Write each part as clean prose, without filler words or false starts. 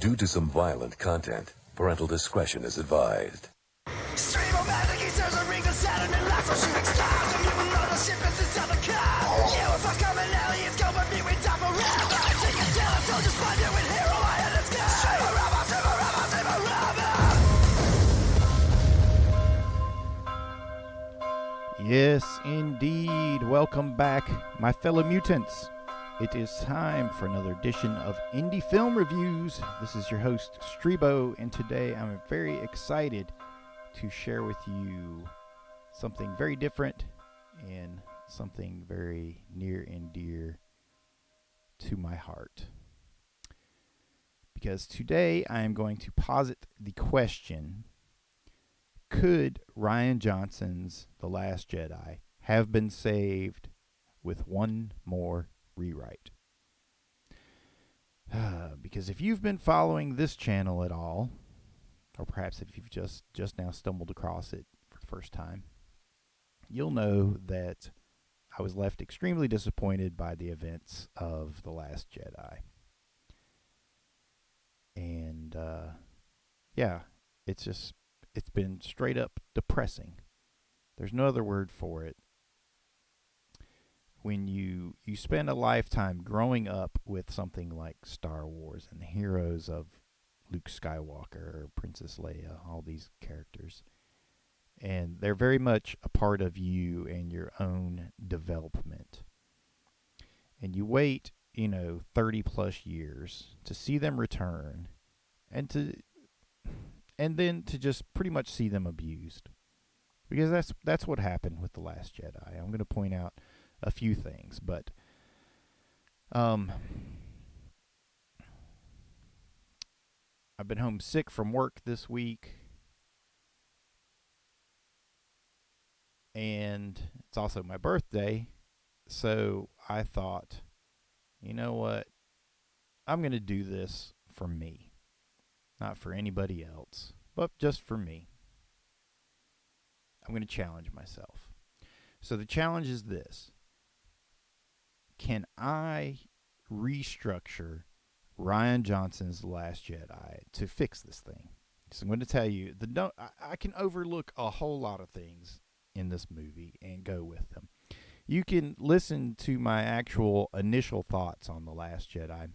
Due to some violent content, parental discretion is advised. Streebo magic, he serves a rings of Saturn and lasso shooting stars. And you will know the ship is inside the car. UFOs coming, aliens go, but me with time forever. I take it down, so just find you with hero eye in the sky. Streebo rubber, Streebo rubber, Streebo rubber. Yes, indeed. Welcome back, my fellow mutants. It is time for another edition of Indie Film Reviews. This is your host, Streebo, and today I'm very excited to share with you something very different and something very near and dear to my heart. Because today I am going to posit the question, could Rian Johnson's The Last Jedi have been saved with one more rewrite? Because if you've been following this channel at all, or perhaps if you've just now stumbled across it for the first time, you'll know that I was left extremely disappointed by the events of The Last Jedi. And it's been straight up depressing. There's no other word for it. When you spend a lifetime growing up with something like Star Wars and the heroes of Luke Skywalker, Princess Leia, all these characters, and they're very much a part of you and your own development. And you wait, 30 plus years to see them return and then to just pretty much see them abused. Because that's what happened with The Last Jedi. I'm going to point out a few things, but I've been home sick from work this week, and it's also my birthday, so I thought, you know what, I'm going to do this for me, not for anybody else, but just for me. I'm going to challenge myself. So the challenge is this. Can I restructure Rian Johnson's The Last Jedi to fix this thing? So I'm going to tell you, I can overlook a whole lot of things in this movie and go with them. You can listen to my actual initial thoughts on The Last Jedi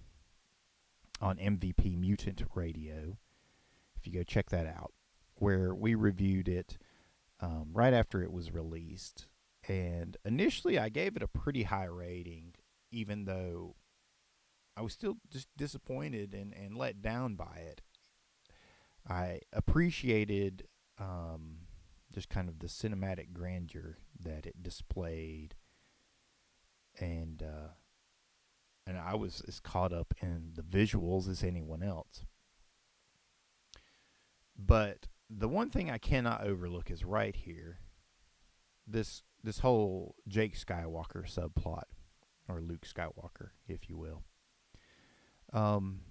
on MVP Mutant Radio, if you go check that out, where we reviewed it right after it was released. And initially, I gave it a pretty high rating, even though I was still just disappointed and let down by it. I appreciated just kind of the cinematic grandeur that it displayed, and I was as caught up in the visuals as anyone else. But the one thing I cannot overlook is right here, this whole Jake Skywalker subplot, or Luke Skywalker, if you will.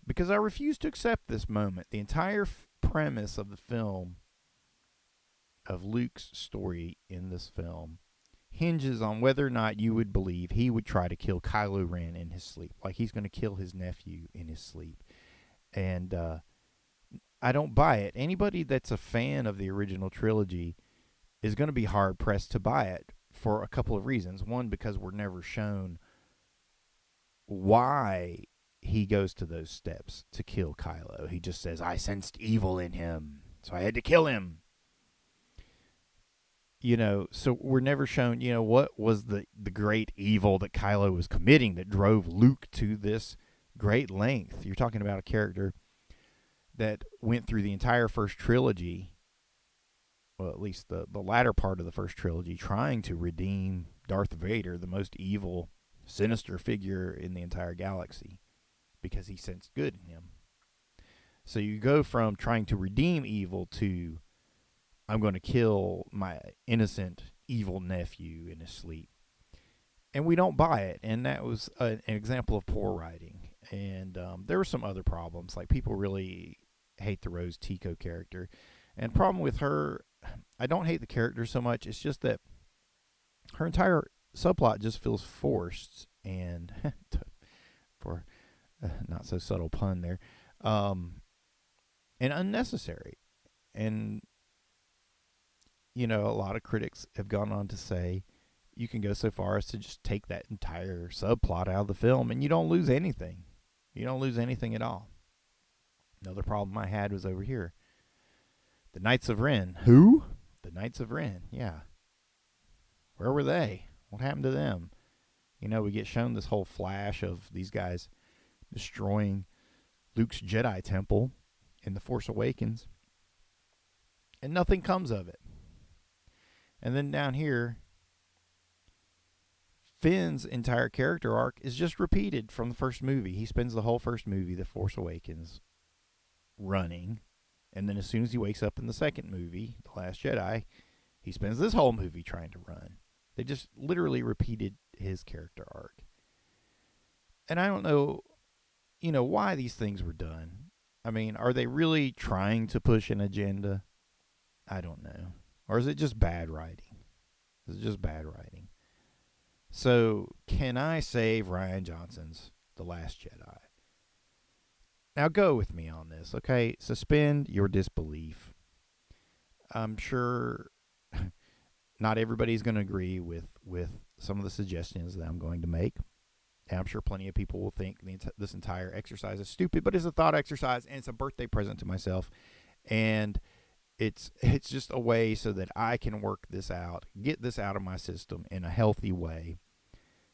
Because I refuse to accept this moment. The entire premise of the film, of Luke's story in this film, hinges on whether or not you would believe he would try to kill Kylo Ren in his sleep. Like he's going to kill his nephew in his sleep. And I don't buy it. Anybody that's a fan of the original trilogy is going to be hard-pressed to buy it for a couple of reasons. One, because we're never shown why he goes to those steps to kill Kylo. He just says, I sensed evil in him, so I had to kill him. So we're never shown, what was the great evil that Kylo was committing that drove Luke to this great length. You're talking about a character that went through the entire first trilogy, well, at least the latter part of the first trilogy, trying to redeem Darth Vader, the most evil, sinister figure in the entire galaxy, because he sensed good in him. So you go from trying to redeem evil to, I'm going to kill my innocent, evil nephew in his sleep. And we don't buy it, and that was an example of poor writing. And there were some other problems, like people really hate the Rose Tico character. And the problem with her, I don't hate the character so much, it's just that her entire subplot just feels forced, and for not so subtle pun there, and unnecessary. And, you know, a lot of critics have gone on to say you can go so far as to just take that entire subplot out of the film and you don't lose anything. You don't lose anything at all. Another problem I had was over here. The Knights of Ren. Who? The Knights of Ren, yeah. Where were they? What happened to them? You know, we get shown this whole flash of these guys destroying Luke's Jedi temple in The Force Awakens, and nothing comes of it. And then down here, Finn's entire character arc is just repeated from the first movie. He spends the whole first movie, The Force Awakens, running, and then as soon as he wakes up in the second movie, The Last Jedi, he spends this whole movie trying to run. They just literally repeated his character arc. And I don't know, you know, why these things were done. I mean, are they really trying to push an agenda? I don't know. Or is it just bad writing? Is it just bad writing? So, can I save Rian Johnson's The Last Jedi? Now go with me on this, okay? Suspend your disbelief. I'm sure not everybody's going to agree with some of the suggestions that I'm going to make. And I'm sure plenty of people will think this entire exercise is stupid, but it's a thought exercise, and it's a birthday present to myself. And it's just a way so that I can work this out, get this out of my system in a healthy way.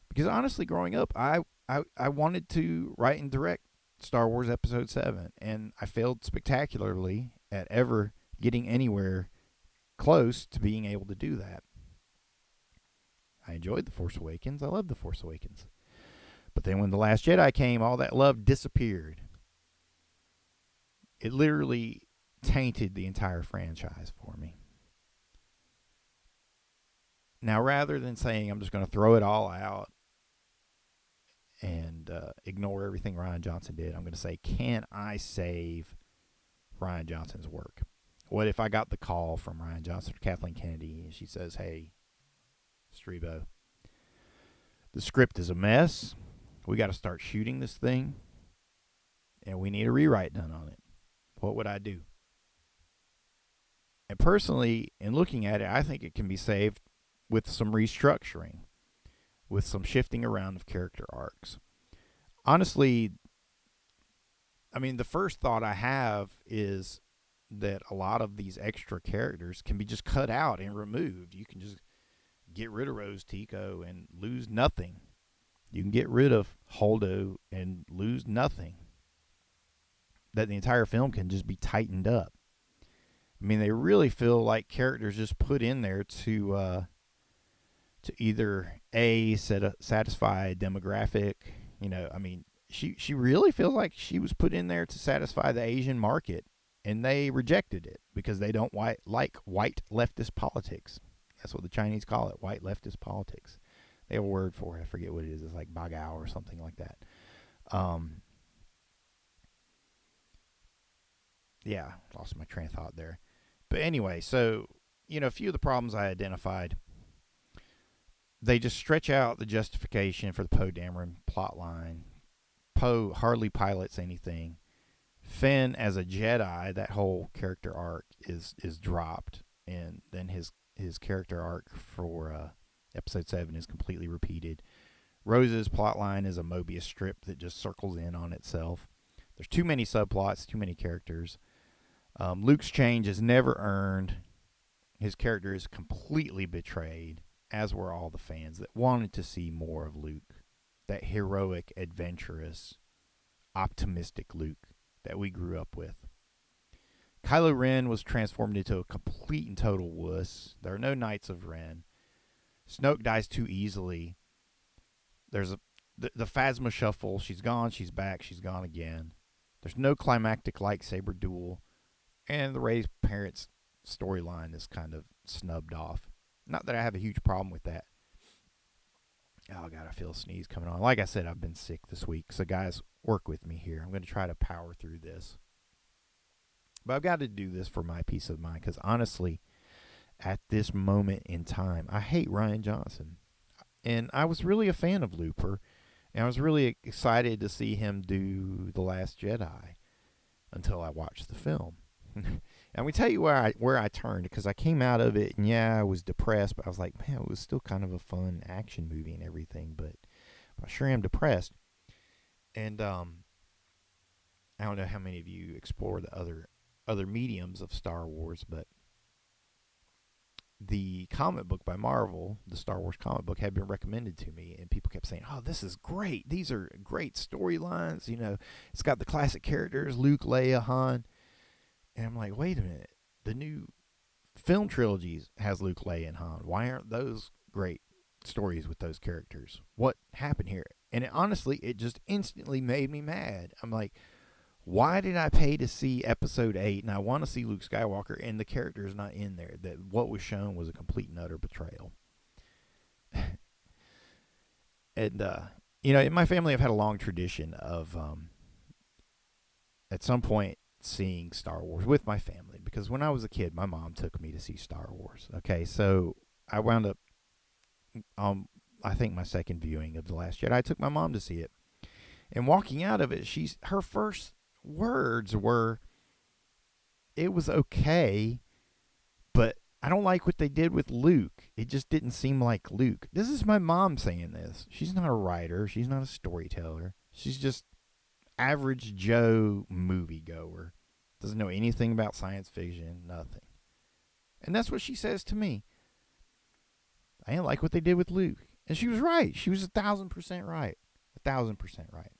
Because honestly, growing up, I wanted to write and direct Star Wars Episode 7, and I failed spectacularly at ever getting anywhere close to being able to do that. I enjoyed The Force Awakens. I loved The Force Awakens. But then when The Last Jedi came, all that love disappeared. It literally tainted the entire franchise for me. Now, rather than saying I'm just going to throw it all out and ignore everything Rian Johnson did, I'm going to say, can I save Rian Johnson's work? What if I got the call from Rian Johnson or Kathleen Kennedy and she says, hey, Streebo, the script is a mess. We got to start shooting this thing, and we need a rewrite done on it. What would I do? And personally, in looking at it, I think it can be saved with some restructuring, with some shifting around of character arcs. Honestly, I mean, the first thought I have is that a lot of these extra characters can be just cut out and removed. You can just get rid of Rose Tico and lose nothing. You can get rid of Holdo and lose nothing. That the entire film can just be tightened up. I mean, they really feel like characters just put in there to either satisfy a demographic. You know, I mean, she really feels like she was put in there to satisfy the Asian market, and they rejected it because they don't like white leftist politics. That's what the Chinese call it, white leftist politics. They have a word for it. I forget what it is. It's like bagao or something like that. Yeah, lost my train of thought there. But anyway, so, you know, a few of the problems I identified, they just stretch out the justification for the Poe Dameron plot line. Poe hardly pilots anything. Finn as a Jedi, that whole character arc is dropped, and then his character arc for Episode 7 is completely repeated. Rose's plotline is a Mobius strip that just circles in on itself. There's too many subplots, too many characters. Luke's change is never earned. His character is completely betrayed, as were all the fans that wanted to see more of Luke. That heroic, adventurous, optimistic Luke that we grew up with. Kylo Ren was transformed into a complete and total wuss. There are no Knights of Ren. Snoke dies too easily. There's the Phasma shuffle. She's gone, she's back, she's gone again. There's no climactic lightsaber duel. And the Rey's parents' storyline is kind of snubbed off. Not that I have a huge problem with that. Oh, God, I feel a sneeze coming on. Like I said, I've been sick this week. So, guys, work with me here. I'm going to try to power through this. But I've got to do this for my peace of mind. Because, honestly, at this moment in time, I hate Rian Johnson. And I was really a fan of Looper. And I was really excited to see him do The Last Jedi. until I watched the film. And we tell you where I turned, because I came out of it and yeah, I was depressed, but I was like, man, it was still kind of a fun action movie and everything, but I sure am depressed. And I don't know how many of you explore the other mediums of Star Wars, but the comic book by Marvel, the Star Wars comic book, had been recommended to me, and people kept saying, "Oh, this is great. These are great storylines. You know, it's got the classic characters, Luke, Leia, Han." And I'm like, wait a minute. The new film trilogies has Luke, Leia, and Han. Why aren't those great stories with those characters? What happened here? And honestly, it just instantly made me mad. I'm like, why did I pay to see episode 8 and I want to see Luke Skywalker and the character is not in there? That what was shown was a complete and utter betrayal. And, in my family, I've had a long tradition of, at some point, seeing Star Wars with my family, because when I was a kid, my mom took me to see Star Wars. Okay, so I wound up, I think my second viewing of The Last Jedi, I took my mom to see it. And walking out of it, her first words were, "It was okay, but I don't like what they did with Luke. It just didn't seem like Luke." This is my mom saying this. She's not a writer. She's not a storyteller. She's just average Joe moviegoer. Doesn't know anything about science fiction, nothing. And that's what she says to me. I didn't like what they did with Luke. And she was right. She was 1,000% right. 1,000% right.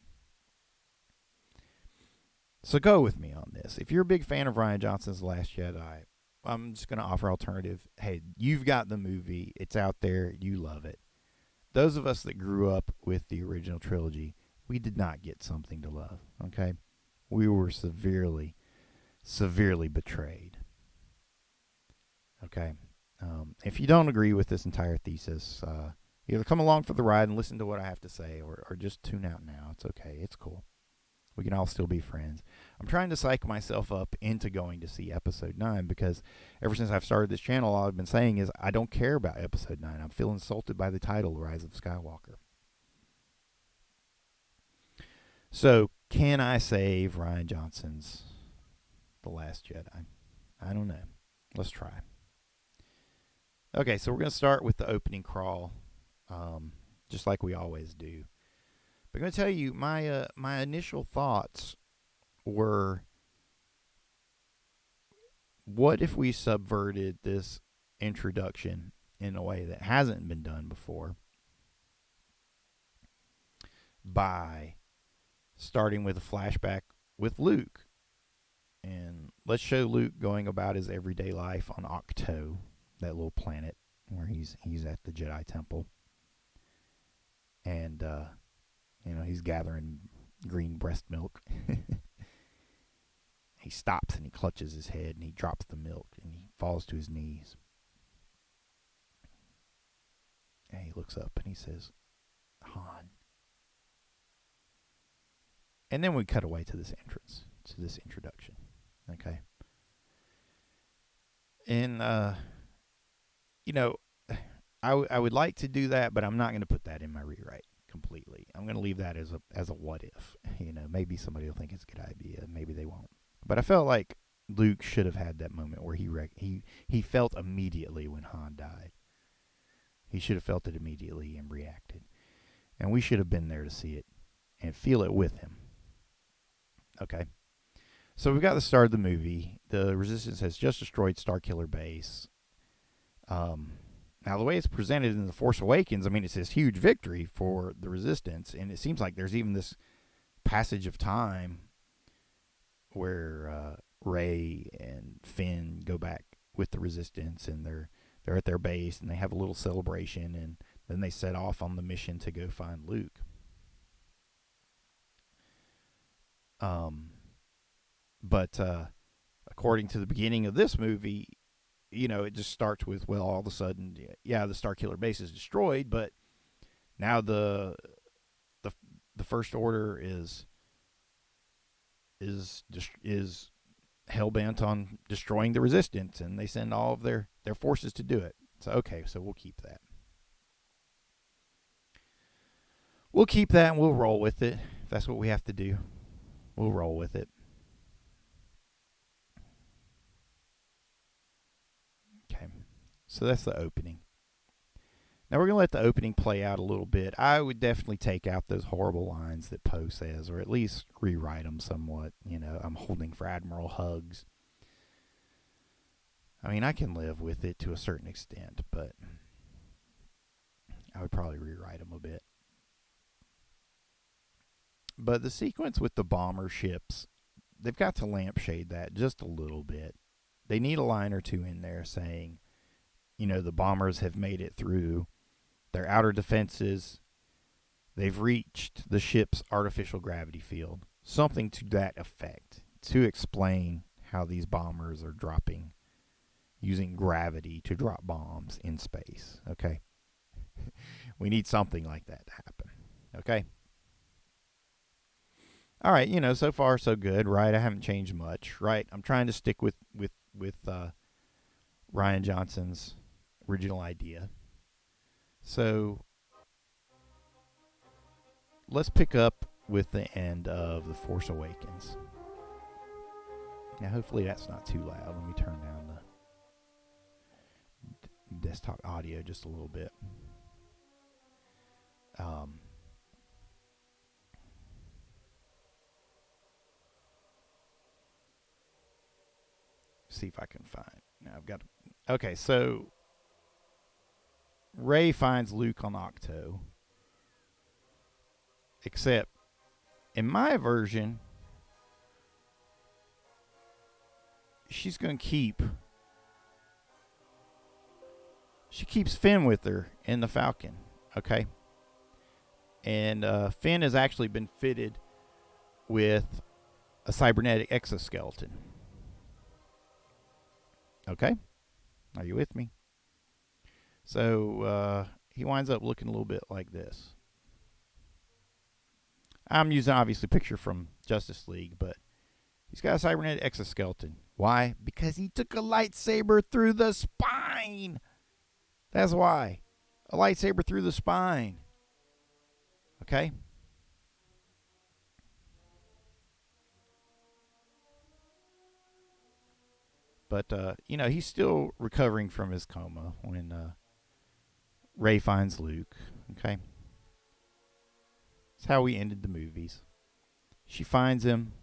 So go with me on this. If you're a big fan of Rian Johnson's The Last Jedi, I'm just going to offer alternative. Hey, you've got the movie. It's out there. You love it. Those of us that grew up with the original trilogy, we did not get something to love, okay? We were severely, severely betrayed, okay? If you don't agree with this entire thesis, either come along for the ride and listen to what I have to say, or just tune out now. It's okay. It's cool. We can all still be friends. I'm trying to psych myself up into going to see Episode 9, because ever since I've started this channel, all I've been saying is I don't care about Episode 9. I feel insulted by the title, Rise of Skywalker. So, can I save Rian Johnson's The Last Jedi? I don't know. Let's try. Okay, so we're going to start with the opening crawl, just like we always do. But I'm going to tell you, my initial thoughts were, what if we subverted this introduction in a way that hasn't been done before by starting with a flashback with Luke. And let's show Luke going about his everyday life on Octo, that little planet where he's at the Jedi Temple. And, he's gathering green breast milk. He stops and he clutches his head and he drops the milk and he falls to his knees. And he looks up and he says, "Han." And then we cut away to this entrance, to this introduction. Okay. And, I would like to do that, but I'm not going to put that in my rewrite completely. I'm going to leave that as a what if. Maybe somebody will think it's a good idea. Maybe they won't. But I felt like Luke should have had that moment where he felt immediately when Han died. He should have felt it immediately and reacted. And we should have been there to see it and feel it with him. Okay. So we've got the start of the movie. The Resistance has just destroyed Starkiller Base. Now, the way it's presented in The Force Awakens, it's this huge victory for the Resistance. And it seems like there's even this passage of time where Rey and Finn go back with the Resistance, and they're at their base, and they have a little celebration, and then they set off on the mission to go find Luke. But according to the beginning of this movie, it just starts with, well, all of a sudden, yeah, the Starkiller Base is destroyed, but now the First Order is hell bent on destroying the Resistance, and they send all of their forces to do it. So okay, so we'll keep that. We'll keep that and we'll roll with it. If that's what we have to do, we'll roll with it. So that's the opening. Now we're going to let the opening play out a little bit. I would definitely take out those horrible lines that Poe says, or at least rewrite them somewhat. You know, I'm holding for Admiral Hugs. I mean, I can live with it to a certain extent, but I would probably rewrite them a bit. But the sequence with the bomber ships, they've got to lampshade that just a little bit. They need a line or two in there saying, you know, the bombers have made it through their outer defenses. They've reached the ship's artificial gravity field. Something to that effect to explain how these bombers are dropping, using gravity to drop bombs in space. Okay? We need something like that to happen. Okay? All right, you know, so far so good, right? I haven't changed much, right? I'm trying to stick with Rian Johnson's original idea. So let's pick up with the end of The Force Awakens. Now, hopefully that's not too loud. Let me turn down the desktop audio just a little bit. See if I can find. Now I've got. Okay, so Rey finds Luke on Octo. Except in my version, she's going to keep. She keeps Finn with her in the Falcon. Okay. And Finn has actually been fitted with a cybernetic exoskeleton. Okay? Are you with me? So he winds up looking a little bit like this. I'm using, obviously, a picture from Justice League, but he's got a cybernetic exoskeleton. Why? Because he took a lightsaber through the spine. That's why. A lightsaber through the spine. Okay? But, you know, he's still recovering from his coma when Rey finds Luke. Okay? That's how we ended the movies. She finds him.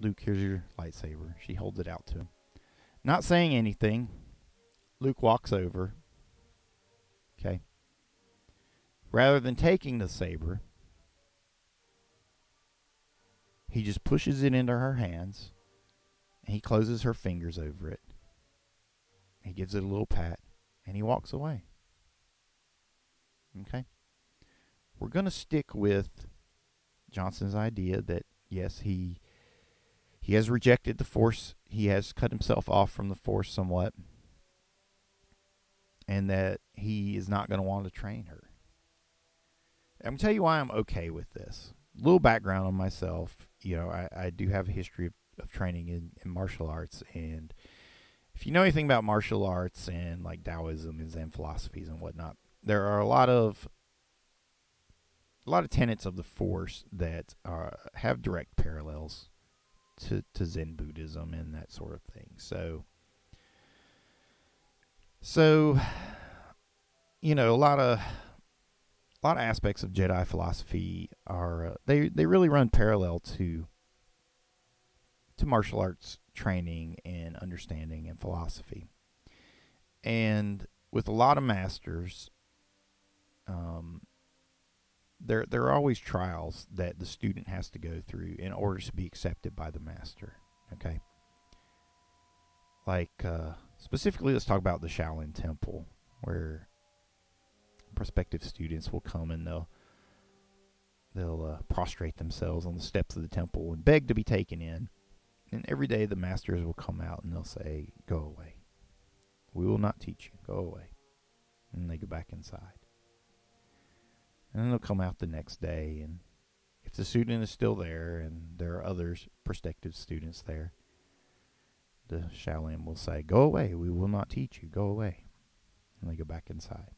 Luke, here's your lightsaber. She holds it out to him. Not saying anything. Luke walks over. Okay? Rather than taking the saber, he just pushes it into her hands. And he closes her fingers over it. He gives it a little pat. And he walks away. Okay? We're going to stick with Johnson's idea that, yes, he has rejected the Force. He has cut himself off from the Force somewhat. And that he is not going to want to train her. I'm going to tell you why I'm okay with this. A little background on myself. You know, I do have a history of training in martial arts, and if you know anything about martial arts and like Taoism and Zen philosophies and whatnot, there are a lot of tenets of the Force that have direct parallels to Zen Buddhism and that sort of thing. So you know, a lot of aspects of Jedi philosophy are they really run parallel to martial arts training and understanding and philosophy. And with a lot of masters, there are always trials that the student has to go through in order to be accepted by the master. Okay? Like, specifically, let's talk about the Shaolin Temple, where prospective students will come and they'll prostrate themselves on the steps of the temple and beg to be taken in. And every day the masters will come out and they'll say, "Go away. We will not teach you. Go away." And they go back inside. And then they'll come out the next day, and if the student is still there and there are other prospective students there, the Shaolin will say, "Go away. We will not teach you. Go away." And they go back inside.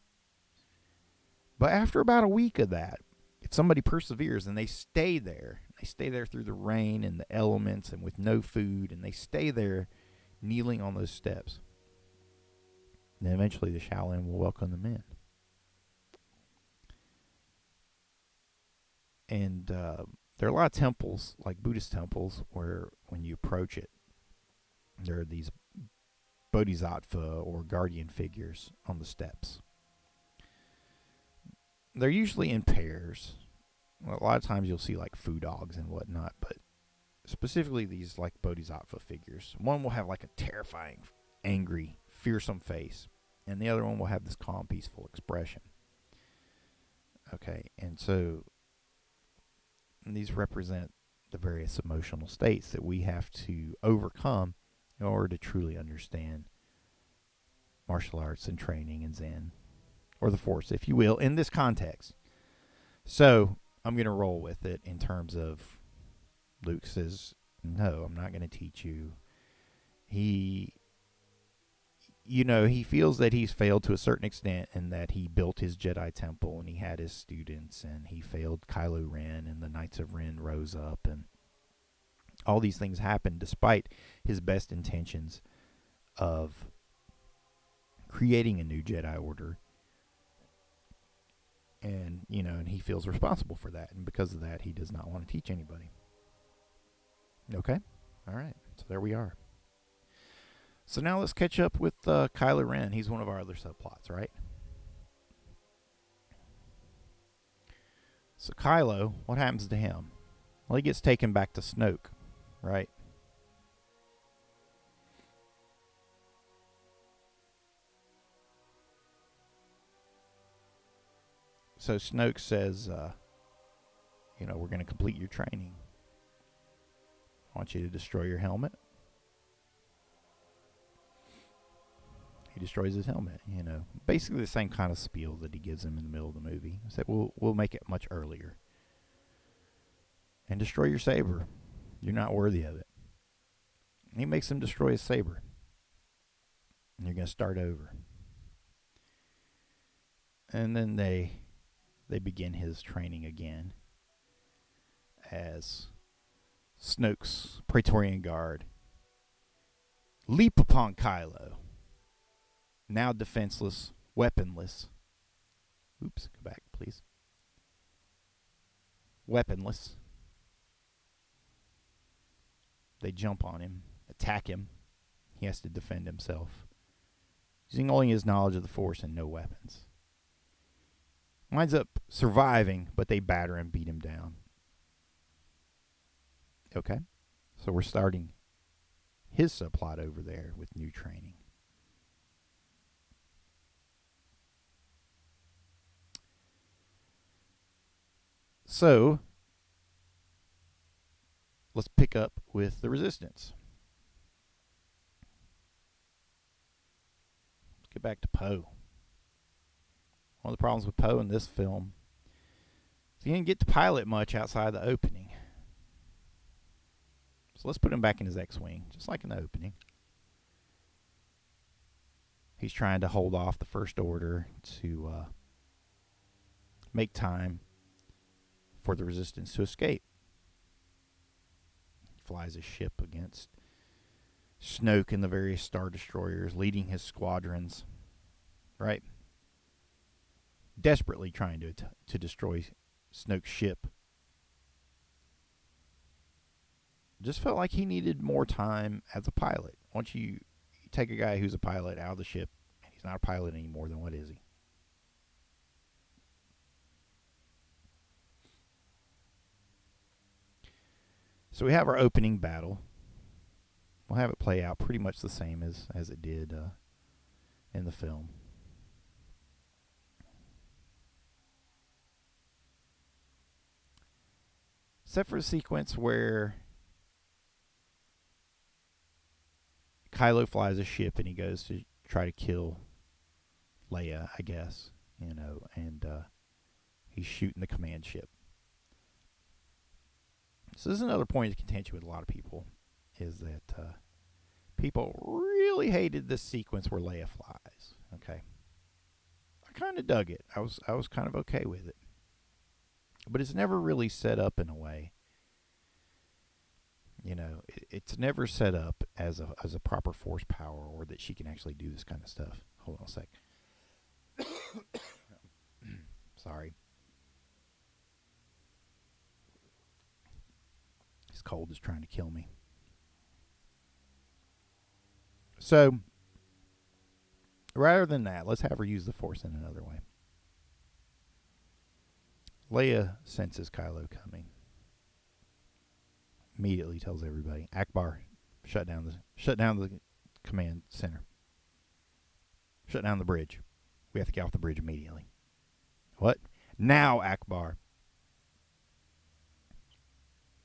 But after about a week of that, if somebody perseveres and they stay there through the rain and the elements and with no food, and they stay there kneeling on those steps, Then eventually the Shaolin will welcome them in. And there are a lot of temples, like Buddhist temples, where when you approach it, there are these bodhisattva or guardian figures on the steps. They're usually in pairs. Well, a lot of times you'll see like food dogs and whatnot, but specifically these like bodhisattva figures. One will have like a terrifying, angry, fearsome face, and the other one will have this calm, peaceful expression. Okay, and so these represent the various emotional states that we have to overcome in order to truly understand martial arts and training and Zen, or the Force, if you will, in this context. So I'm going to roll with it in terms of Luke says, no, I'm not going to teach you. He feels that he's failed to a certain extent and that he built his Jedi temple and he had his students and he failed Kylo Ren and the Knights of Ren rose up and all these things happened despite his best intentions of creating a new Jedi Order. And, and he feels responsible for that. And because of that, he does not want to teach anybody. Okay? All right. So there we are. So now let's catch up with Kylo Ren. He's one of our other subplots, right? So Kylo, what happens to him? Well, he gets taken back to Snoke, right? So Snoke says, we're going to complete your training. I want you to destroy your helmet. He destroys his helmet, Basically the same kind of spiel that he gives him in the middle of the movie. He said, we'll make it much earlier. And destroy your saber. You're not worthy of it. And he makes him destroy his saber. And you're going to start over. And then they begin his training again as Snoke's Praetorian Guard leap upon Kylo, now defenseless, weaponless. Oops, go back, please. Weaponless. They jump on him, attack him. He has to defend himself, using only his knowledge of the Force and no weapons. Winds up surviving, but they batter and beat him down. Okay, so we're starting his subplot over there with new training. So, let's pick up with the Resistance. Let's get back to Poe. One of the problems with Poe in this film is he didn't get to pilot much outside the opening. So let's put him back in his X-Wing, just like in the opening. He's trying to hold off the First Order to make time for the Resistance to escape. He flies his ship against Snoke and the various Star Destroyers, leading his squadrons, right? Desperately trying to destroy Snoke's ship. Just felt like he needed more time as a pilot. Once you take a guy who's a pilot out of the ship, and he's not a pilot anymore, then what is he? So we have our opening battle. We'll have it play out pretty much the same as it did in the film. Except for a sequence where Kylo flies a ship and he goes to try to kill Leia, I guess, and he's shooting the command ship. So this is another point of contention with a lot of people, is that people really hated this sequence where Leia flies. Okay, I kind of dug it. I was kind of okay with it, but it's never really set up in a way, it's never set up as a proper force power, or that she can actually do this kind of stuff. Hold on a sec. Sorry. This cold is trying to kill me. So, rather than that, let's have her use the Force in another way. Leia senses Kylo coming. Immediately tells everybody, Akbar, shut down the command center. Shut down the bridge. We have to get off the bridge immediately. What? Now, Akbar.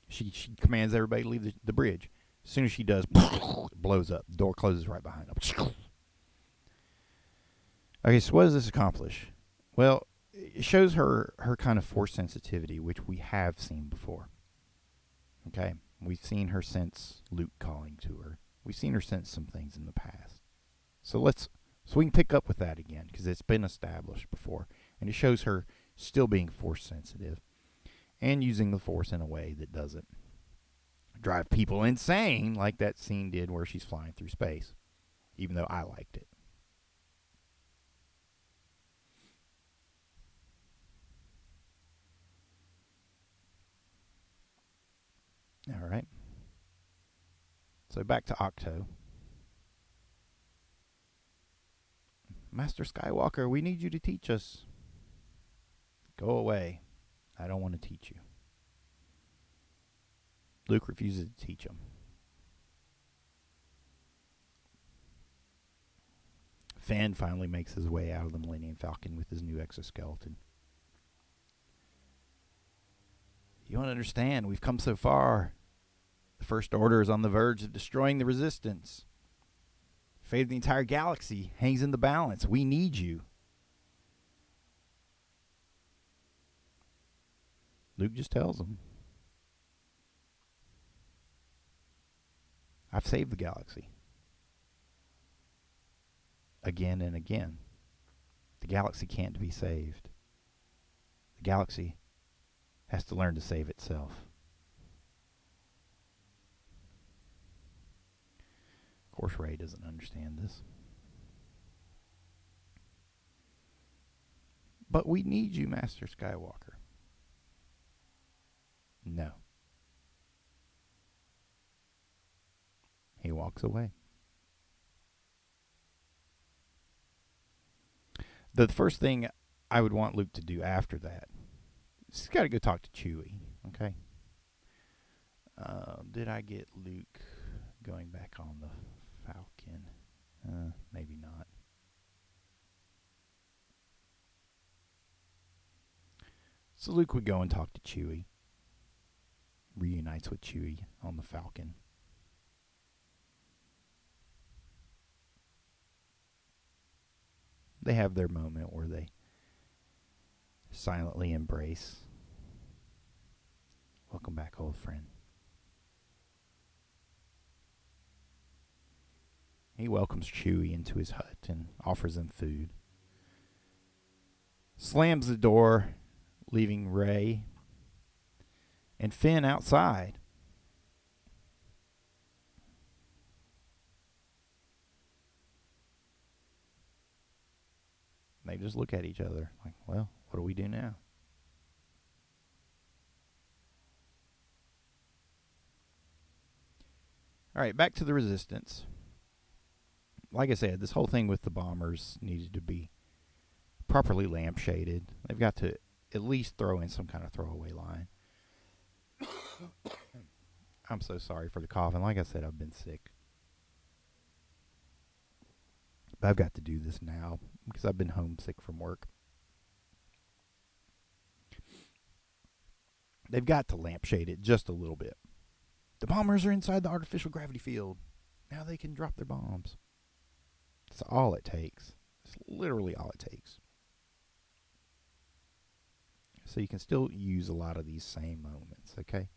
She commands everybody to leave the bridge. As soon as she does, it blows up. The door closes right behind them. Okay, so what does this accomplish? Well, it shows her kind of force sensitivity, which we have seen before. Okay? We've seen her sense Luke calling to her. We've seen her sense some things in the past. So we can pick up with that again, because it's been established before. And it shows her still being force sensitive and using the Force in a way that doesn't drive people insane like that scene did where she's flying through space, even though I liked it. All right. So back to Octo. Master Skywalker, we need you to teach us. Go away. I don't want to teach you. Luke refuses to teach him. Finn finally makes his way out of the Millennium Falcon with his new exoskeleton. You don't understand. We've come so far. The First Order is on the verge of destroying the Resistance. The fate of the entire galaxy hangs in the balance. We need you. Luke just tells him, I've saved the galaxy. Again and again. The galaxy can't be saved. The galaxy has to learn to save itself. Of course, Rey doesn't understand this. But we need you, Master Skywalker. No. He walks away. The first thing I would want Luke to do after that, he's got to go talk to Chewie, okay? Did I get Luke going back on the Falcon? Maybe not. So Luke would go and talk to Chewie. Reunites with Chewie on the Falcon. They have their moment where they silently embrace. Welcome back, old friend. He welcomes Chewie into his hut and offers him food. Slams the door, leaving Rey and Finn outside. They just look at each other like, well, what do we do now? All right, back to the Resistance. Like I said, this whole thing with the bombers needed to be properly lampshaded. They've got to at least throw in some kind of throwaway line. I'm so sorry for the cough. And like I said, I've been sick. But I've got to do this now because I've been homesick from work. They've got to lampshade it just a little bit. The bombers are inside the artificial gravity field. Now they can drop their bombs. That's all it takes. It's literally all it takes. So you can still use a lot of these same moments, okay?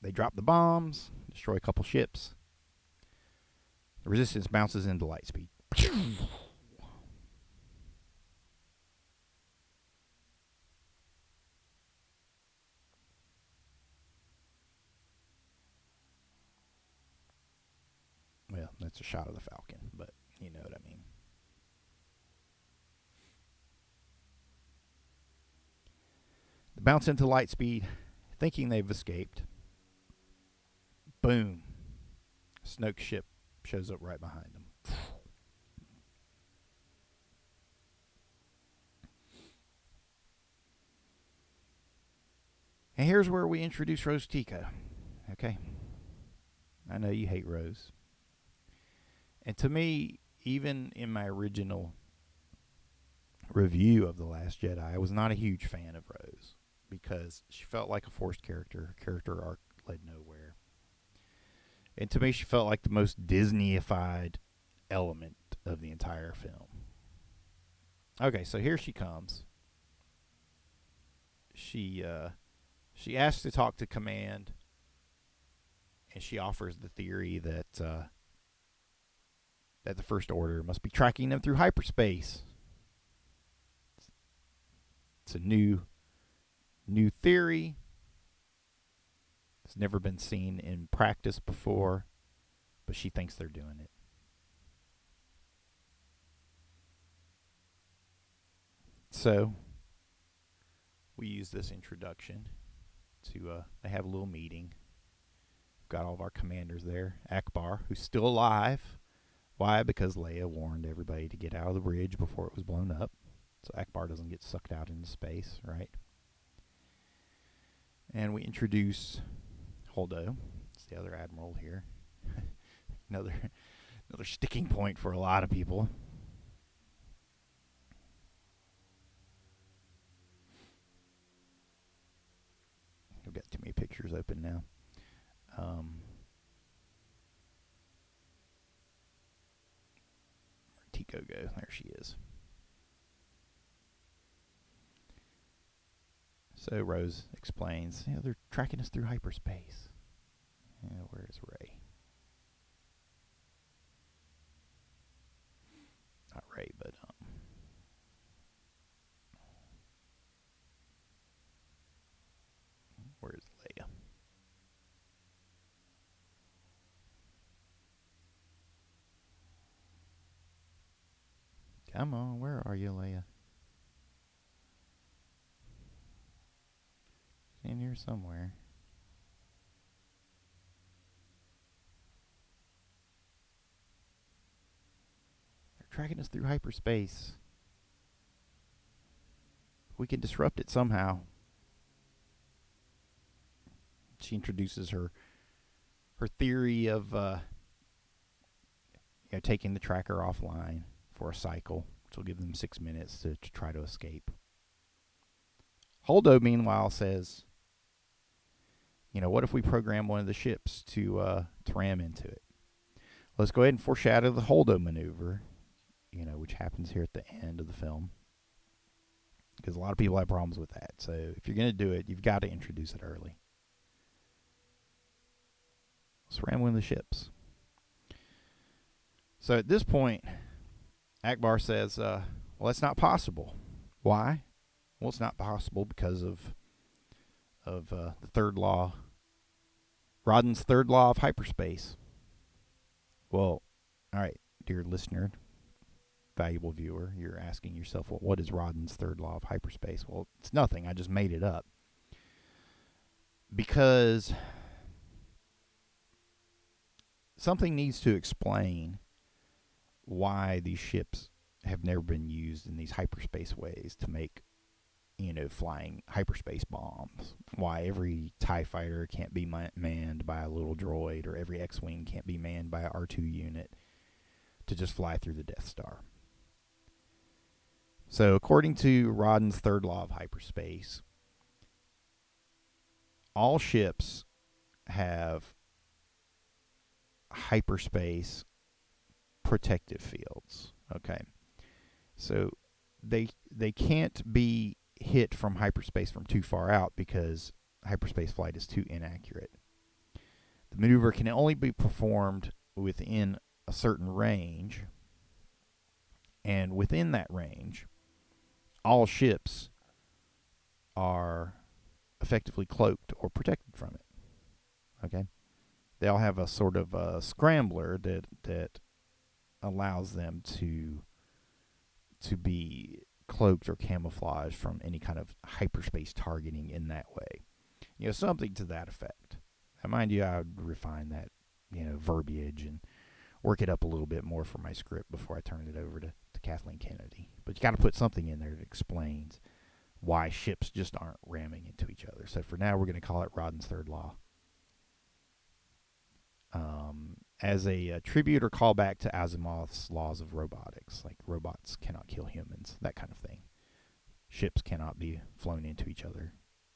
They drop the bombs, destroy a couple ships. The Resistance bounces into light speed. That's a shot of the Falcon, but you know what I mean. They bounce into light speed, thinking they've escaped. Boom. Snoke's ship shows up right behind them. And here's where we introduce Rose Tico. Okay. I know you hate Rose. And to me, even in my original review of The Last Jedi, I was not a huge fan of Rose because she felt like a forced character. Her character arc led nowhere. And to me, she felt like the most Disney-ified element of the entire film. Okay, so here she comes. She asks to talk to Command, and she offers the theory that that the First Order must be tracking them through hyperspace. It's a new theory. It's never been seen in practice before, but she thinks they're doing it. So we use this introduction to they have a little meeting. We've got all of our commanders there. Akbar, who's still alive. Why? Because Leia warned everybody to get out of the bridge before it was blown up. So Akbar doesn't get sucked out into space, right? And we introduce Holdo. It's the other admiral here. another sticking point for a lot of people. I've got too many pictures open now. Where'd Tico go? There she is. So Rose explains, they're tracking us through hyperspace. Where is Rey? Not Rey, but where's Leia? Come on, where are you, Leia? In here somewhere. They're tracking us through hyperspace. We can disrupt it somehow. She introduces her theory of taking the tracker offline for a cycle, which will give them 6 minutes to try to escape. Holdo, meanwhile, says, what if we program one of the ships to ram into it? Let's go ahead and foreshadow the Holdo maneuver, which happens here at the end of the film. Because a lot of people have problems with that. So if you're going to do it, you've got to introduce it early. Let's ram one of the ships. So at this point, Akbar says, well, that's not possible. Why? Well, it's not possible because of the third law, Rodden's third law of hyperspace. Well, all right, dear listener, valuable viewer, you're asking yourself, well, what is Rodden's third law of hyperspace? Well, it's nothing. I just made it up. Because something needs to explain why these ships have never been used in these hyperspace ways to make, flying hyperspace bombs. Why every TIE fighter can't be manned by a little droid, or every X-Wing can't be manned by an R2 unit to just fly through the Death Star. So, according to Rodden's third law of hyperspace, all ships have hyperspace protective fields. Okay. So, they can't be hit from hyperspace from too far out because hyperspace flight is too inaccurate. The maneuver can only be performed within a certain range, and within that range, all ships are effectively cloaked or protected from it. Okay? they'll have a sort of a scrambler that allows them to be cloaked or camouflaged from any kind of hyperspace targeting in that way. Something to that effect. Now, mind you, I would refine that, verbiage and work it up a little bit more for my script before I turn it over to Kathleen Kennedy. But you got to put something in there that explains why ships just aren't ramming into each other. So for now, we're going to call it Rodden's third law. As a tribute or callback to Asimov's laws of robotics, like robots cannot kill humans, that kind of thing. Ships cannot be flown into each other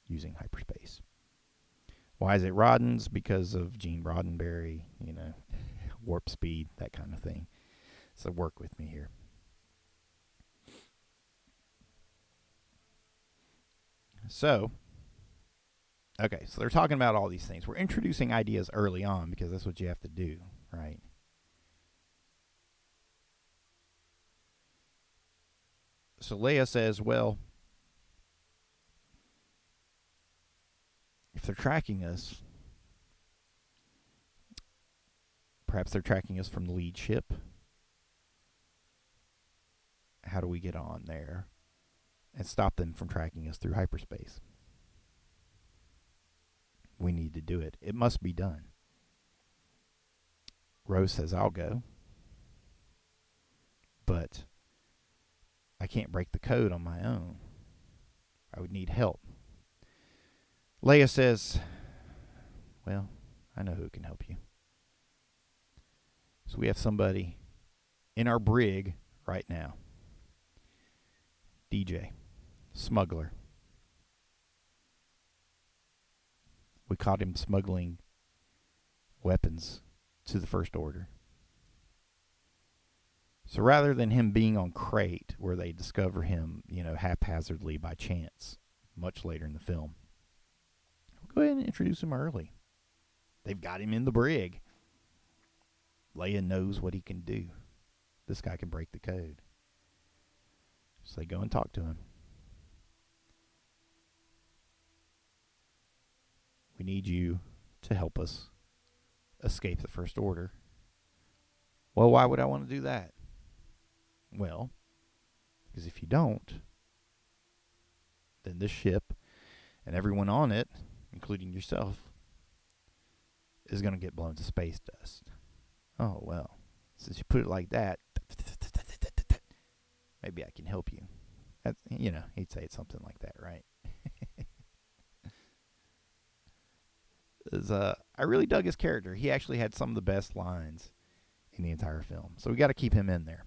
using hyperspace. Why is it Rodden's? Because of Gene Roddenberry, warp speed, that kind of thing. So work with me here. So they're talking about all these things. We're introducing ideas early on because that's what you have to do, right? So Leia says, well, if they're tracking us, perhaps they're tracking us from the lead ship. How do we get on there and stop them from tracking us through hyperspace? We need to do it. It must be done. Rose says, I'll go. But I can't break the code on my own. I would need help. Leia says, well, I know who can help you. So we have somebody in our brig right now. DJ, smuggler. We caught him smuggling weapons to the First Order. So rather than him being on Crate, where they discover him, haphazardly by chance, much later in the film, we'll go ahead and introduce him early. They've got him in the brig. Leia knows what he can do. This guy can break the code. So they go and talk to him. We need you to help us escape the First Order. Well, why would I want to do that? Well, because if you don't, then this ship and everyone on it, including yourself, is going to get blown to space dust. Oh, well, since you put it like that, maybe I can help you. That's, he'd say something like that, right? I really dug his character. He actually had some of the best lines in the entire film. So we got to keep him in there.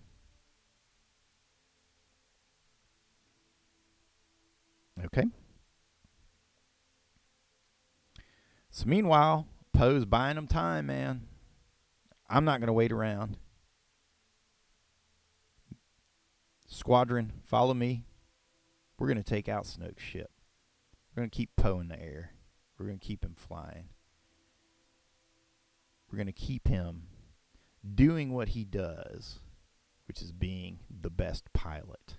Okay. So meanwhile, Poe's buying him time, man. I'm not going to wait around. Squadron, follow me. We're going to take out Snoke's ship. We're going to keep Poe in the air. We're going to keep him flying. We're going to keep him doing what he does, which is being the best pilot.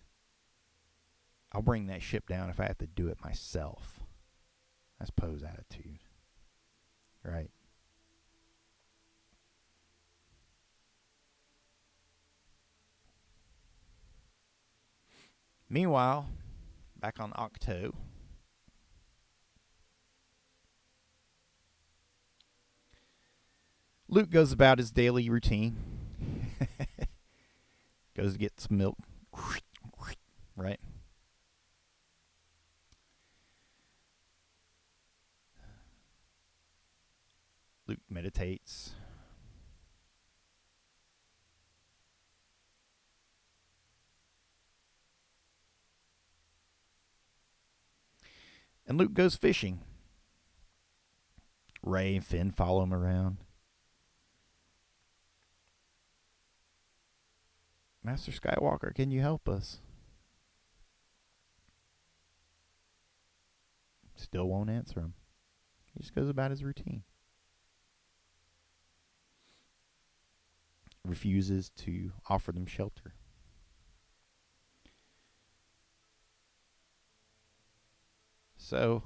I'll bring that ship down if I have to do it myself. That's Poe's attitude. Right? Meanwhile, back on Octo, Luke goes about his daily routine. Goes to get some milk. Right? Luke meditates. And Luke goes fishing. Rey and Finn follow him around. Master Skywalker, can you help us? Still won't answer him. He just goes about his routine. Refuses to offer them shelter. So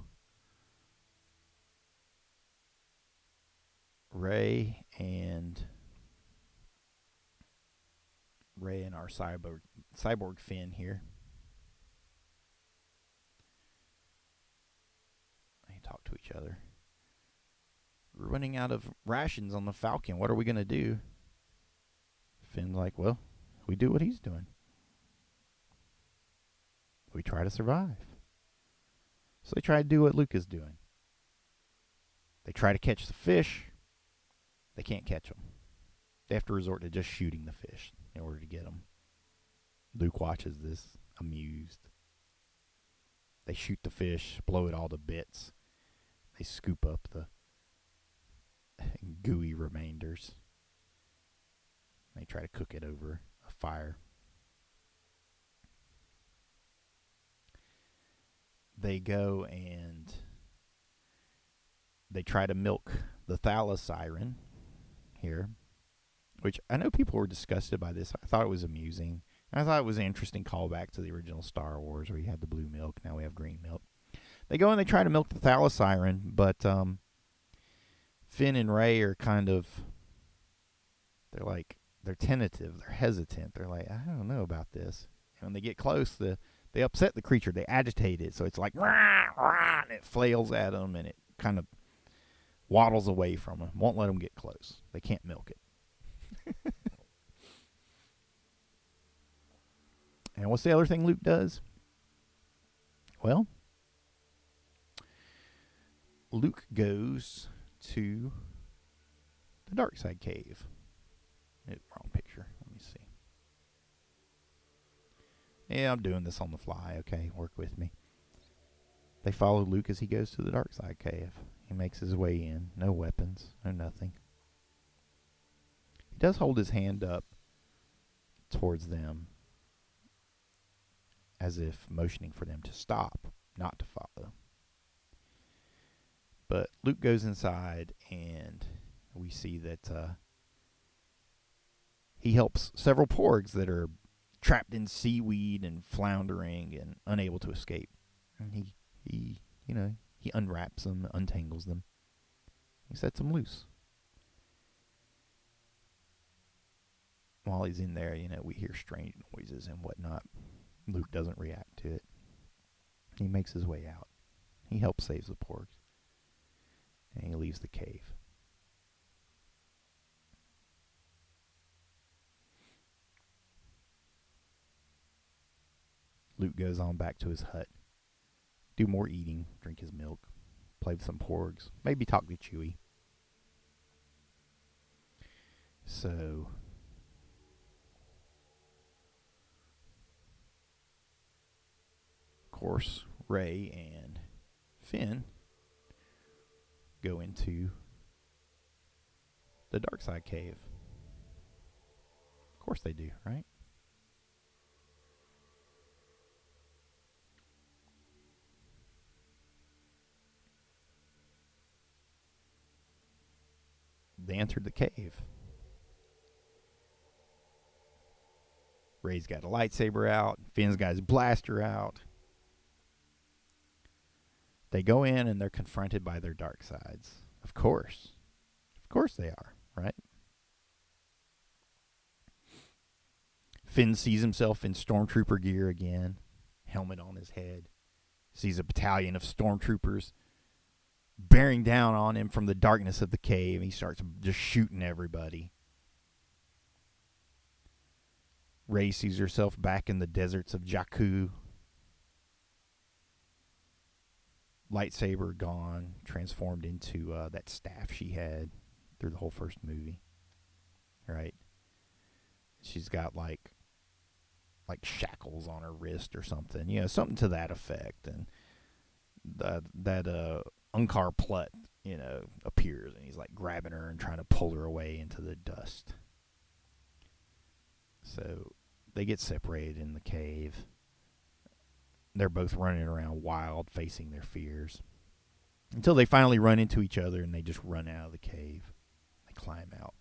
Ray and our cyborg Finn here. They talk to each other. We're running out of rations on the Falcon. What are we going to do? Finn's like, well, we do what he's doing. We try to survive. So they try to do what Luke is doing. They try to catch the fish. They can't catch them. They have to resort to just shooting the fish in order to get them. Luke watches this, amused. They shoot the fish, blow it all to bits. They scoop up the gooey remainders. They try to cook it over a fire. They go and they try to milk the thalasiren here, which I know people were disgusted by this. I thought it was amusing. I thought it was an interesting callback to the original Star Wars where you had the blue milk. Now we have green milk. They go and they try to milk the thalasiren, but Finn and Rey are kind of, they're tentative. They're hesitant. They're like, I don't know about this. And when they get close, they upset the creature. They agitate it. So it's like, rah, rah, and it flails at them, and it kind of waddles away from them. Won't let them get close. They can't milk it. And what's the other thing Luke does? Well, Luke goes to the dark side cave. Wrong picture. Let me see. Yeah, I'm doing this on the fly. Okay, work with me. They follow Luke as he goes to the dark side cave. He makes his way in. No weapons. No nothing. He does hold his hand up towards them, as if motioning for them to stop, not to follow. But Luke goes inside, and we see that he helps several porgs that are trapped in seaweed and floundering and unable to escape. And he unwraps them, untangles them. He sets them loose. While he's in there, we hear strange noises and whatnot. Luke doesn't react to it. He makes his way out. He helps save the porgs. And he leaves the cave. Luke goes on back to his hut. Do more eating, drink his milk, play with some porgs, maybe talk to Chewie. So of course, Rey and Finn go into the dark side cave. Of course they do, right? They entered the cave. Rey's got a lightsaber out. Finn's got his blaster out. They go in and they're confronted by their dark sides. Of course. Of course they are, right? Finn sees himself in stormtrooper gear again. Helmet on his head. Sees a battalion of stormtroopers bearing down on him from the darkness of the cave. He starts just shooting everybody. Rey sees herself back in the deserts of Jakku. Lightsaber gone, transformed into that staff she had through the whole first movie. Right? She's got like shackles on her wrist or something. Something to that effect. And that Unkar Plutt, appears, and he's like grabbing her and trying to pull her away into the dust. So they get separated in the cave. They're both running around wild, facing their fears. Until they finally run into each other and they just run out of the cave. They climb out.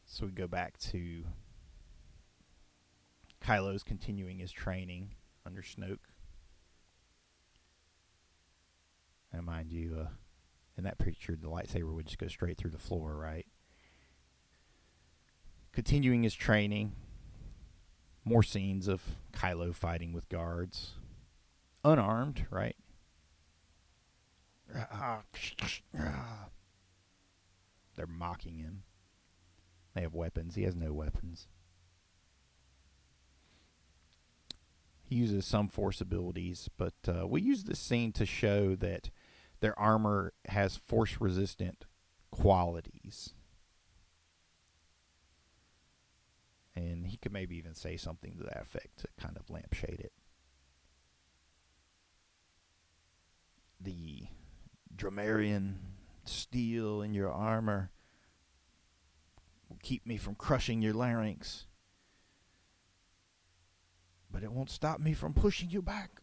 So we go back to Kylo's continuing his training under Snoke. And mind you, in that picture, the lightsaber would just go straight through the floor, right? Continuing his training. More scenes of Kylo fighting with guards. Unarmed, right? They're mocking him. They have weapons. He has no weapons. He uses some force abilities, but we use this scene to show that their armor has force-resistant qualities. And he could maybe even say something to that effect to kind of lampshade it. The Dromarian steel in your armor will keep me from crushing your larynx. But it won't stop me from pushing you back.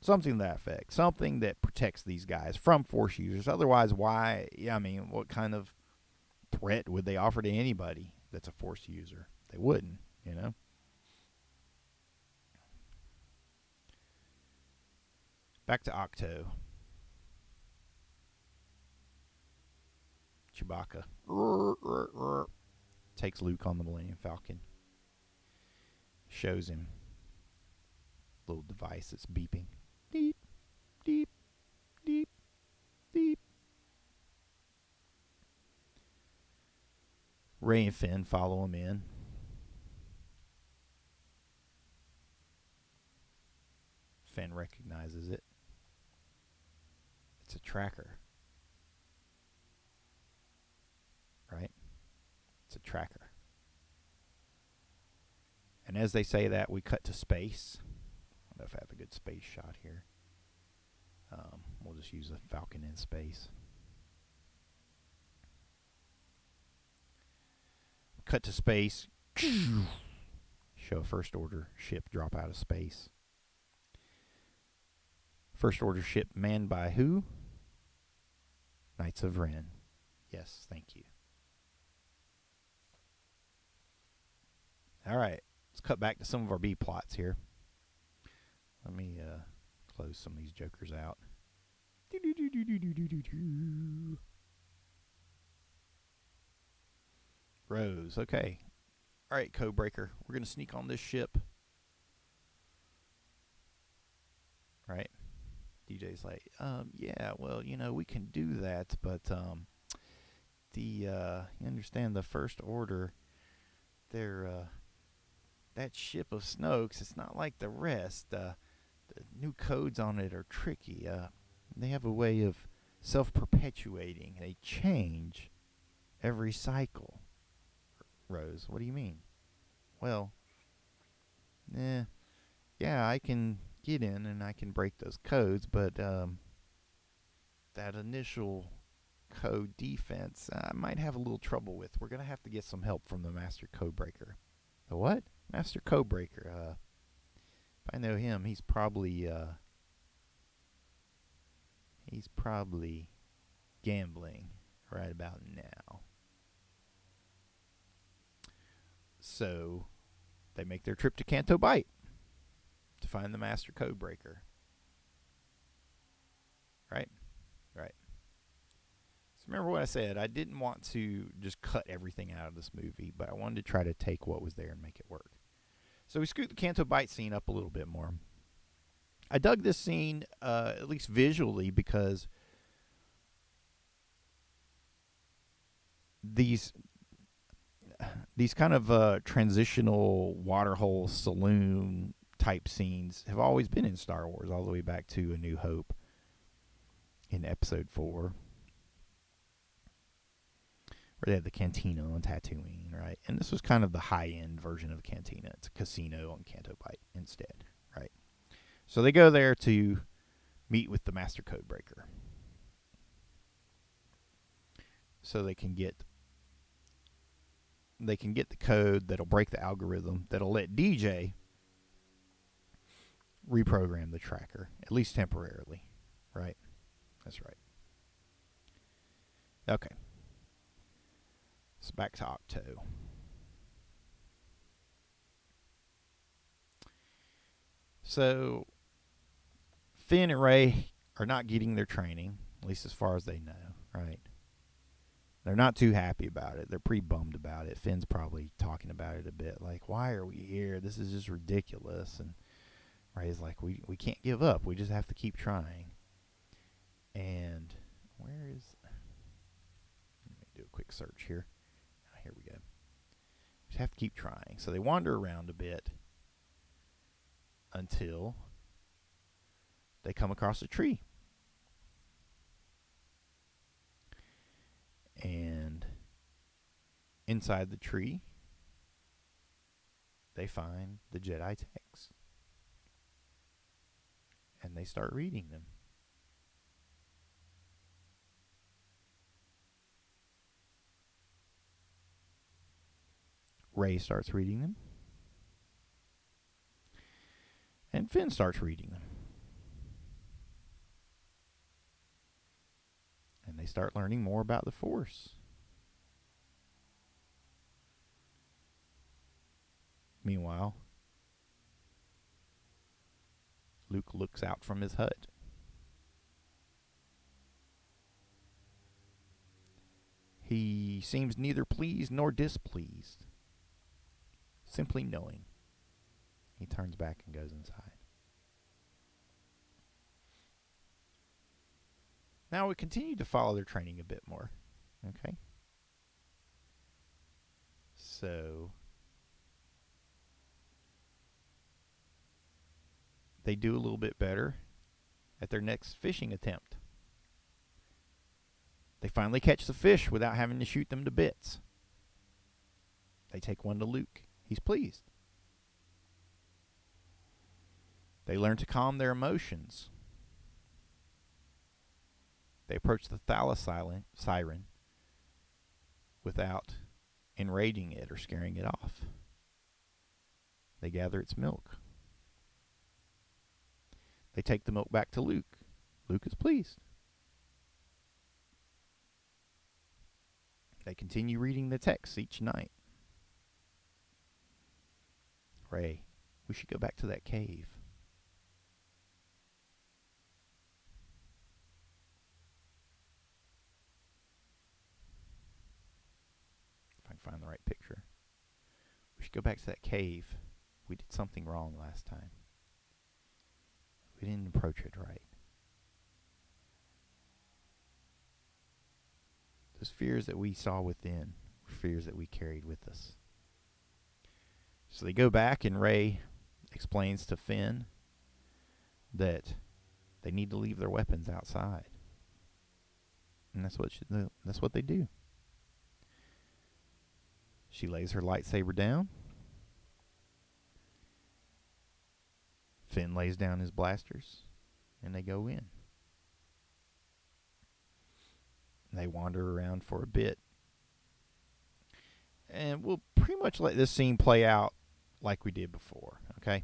Something to that effect. Something that protects these guys from Force users. Otherwise, why? Yeah, I mean, what kind of threat would they offer to anybody that's a Force user? They wouldn't, you know? Back to Octo. Chewbacca takes Luke on the Millennium Falcon. Shows him a little device that's beeping. Deep, deep, deep, deep. Rey and Finn follow him in. Finn recognizes it. It's a tracker. Right? It's a tracker. And as they say that, we cut to space. I don't know if I have a good space shot here. We'll just use a Falcon in space. Cut to space. Show a First Order ship drop out of space. First Order ship manned by who? Knights of Ren. Yes, thank you. All right. Let's cut back to some of our B plots here. Let me close some of these jokers out. Rose, okay. All right, Codebreaker. We're going to sneak on this ship. Right? DJ's like, yeah, well, you know, we can do that, but you understand the First Order, they're that ship of Snoke's, it's not like the rest. The new codes on it are tricky. They have a way of self-perpetuating. They change every cycle. Rose, what do you mean? Well, yeah, I can get in and I can break those codes, but that initial code defense I might have a little trouble with. We're going to have to get some help from the Master Codebreaker. The what? Master Codebreaker. If I know him, he's probably gambling right about now. So they make their trip to Canto Bight to find the Master Codebreaker. Right? Right. So remember what I said. I didn't want to just cut everything out of this movie, but I wanted to try to take what was there and make it work. So we scoot the Canto Bight scene up a little bit more. I dug this scene, at least visually, because these kind of transitional waterhole saloon type scenes have always been in Star Wars, all the way back to A New Hope in Episode 4. Where they had the cantina on Tatooine, right? And this was kind of the high-end version of the cantina. It's a casino on Canto Bight instead, right? So they go there to meet with the Master Codebreaker. So they can get the code that'll break the algorithm that'll let DJ reprogram the tracker, at least temporarily, right? That's right. Okay. So back to Octo. So Finn and Rey are not getting their training, at least as far as they know, right? They're not too happy about it. They're pretty bummed about it. Finn's probably talking about it a bit, like, why are we here? This is just ridiculous. And Rey's like, we can't give up. We just have to keep trying. And where is... Let me do a quick search here. Here we go. Just have to keep trying. So they wander around a bit until they come across a tree. And inside the tree, they find the Jedi texts. And they start reading them. Rey starts reading them. And Finn starts reading them. And they start learning more about the Force. Meanwhile, Luke looks out from his hut. He seems neither pleased nor displeased. Simply knowing. He turns back and goes inside. Now we continue to follow their training a bit more. Okay? So they do a little bit better at their next fishing attempt. They finally catch the fish without having to shoot them to bits. They take one to Luke. He's pleased. They learn to calm their emotions. They approach the thalas siren without enraging it or scaring it off. They gather its milk. They take the milk back to Luke. Luke is pleased. They continue reading the texts each night. Rey, we should go back to that cave. If I can find the right picture. We should go back to that cave. We did something wrong last time. We didn't approach it right. Those fears that we saw within were fears that we carried with us. So they go back, and Rey explains to Finn that they need to leave their weapons outside. And that's what they do. She lays her lightsaber down. Finn lays down his blasters, and they go in. They wander around for a bit. And we'll pretty much let this scene play out like we did before, okay?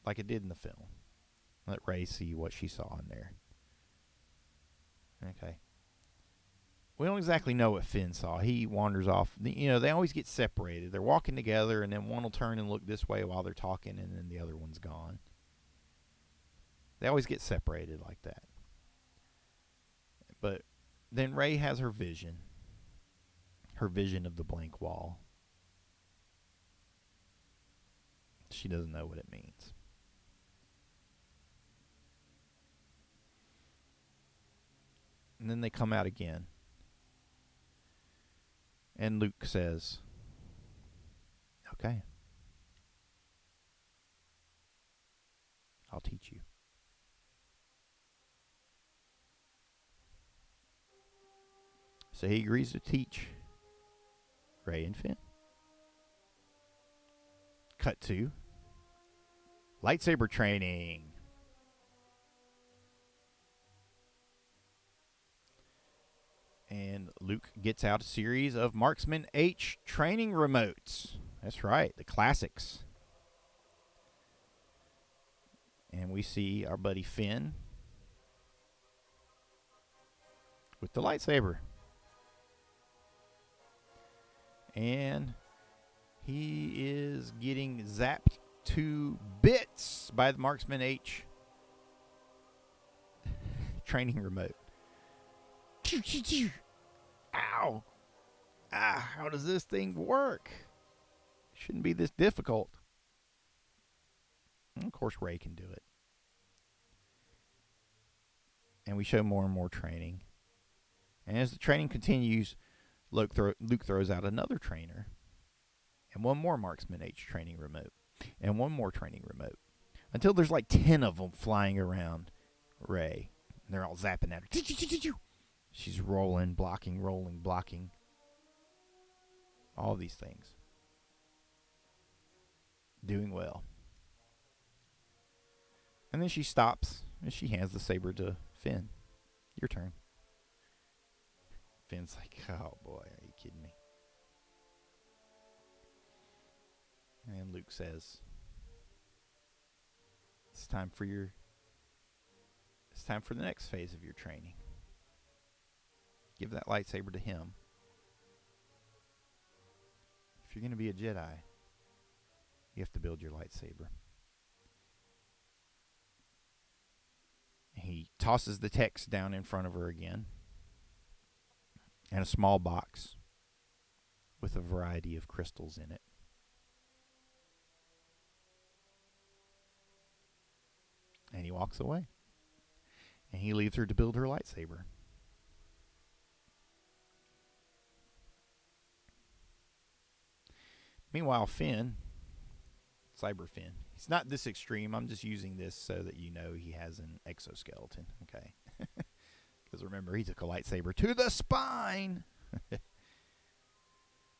Like it did in the film. Let Rey see what she saw in there. Okay. We don't exactly know what Finn saw. He wanders off. You know, they always get separated. They're walking together, and then one will turn and look this way while they're talking, and then the other one's gone. They always get separated like that. But then Rey has her vision. Her vision of the blank wall. She doesn't know what it means. And then they come out again. And Luke says, okay, I'll teach you. So he agrees to teach Rey and Finn. Cut to lightsaber training. And Luke gets out a series of Marksman H training remotes. That's right, the classics. And we see our buddy Finn with the lightsaber. And he is getting zapped to bits by the Marksman H training remote. Ow! How does this thing work? Shouldn't be this difficult. And of course, Ray can do it. And we show more and more training. And as the training continues, Luke throws out another trainer. And one more Marksman H training remote. And one more training remote. Until there's like 10 of them flying around Ray. And they're all zapping at her. She's rolling, blocking, all these things. Doing well. And then she stops and she hands the saber to Finn. Your turn. Finn's like, oh boy, are you kidding me? And Luke says, it's time for the next phase of your training. Give that lightsaber to him. If you're going to be a Jedi, you have to build your lightsaber. He tosses the text down in front of her again. And a small box with a variety of crystals in it. And he walks away. And he leaves her to build her lightsaber. Meanwhile, Finn, Cyber Finn, he's not this extreme. I'm just using this so that you know he has an exoskeleton, okay? Because remember, he took a lightsaber to the spine.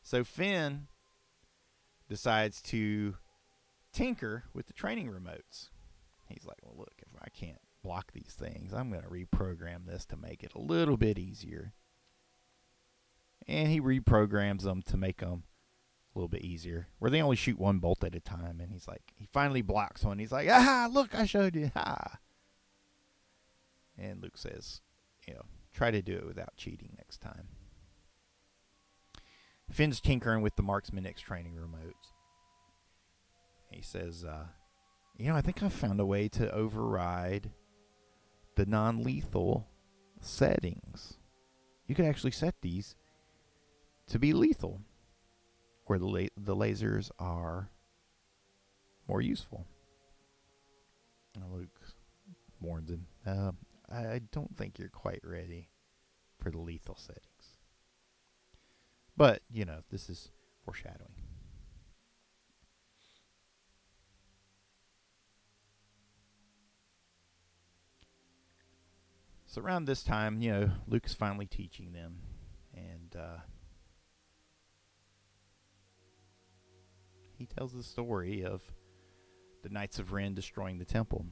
So Finn decides to tinker with the training remotes. He's like, well, look, if I can't block these things, I'm going to reprogram this to make it a little bit easier. And he reprograms them to make them a little bit easier, where they only shoot one bolt at a time. And he's like, he finally blocks one. He's like, look, I showed you. And Luke says, try to do it without cheating next time. Finn's tinkering with the Marksman X training remotes. He says, I think I've found a way to override the non-lethal settings. You can actually set these to be lethal, where the lasers are more useful. And Luke warns him, I don't think you're quite ready for the lethal settings. But, this is foreshadowing. So around this time, Luke's finally teaching them. And he tells the story of the Knights of Ren destroying the temple.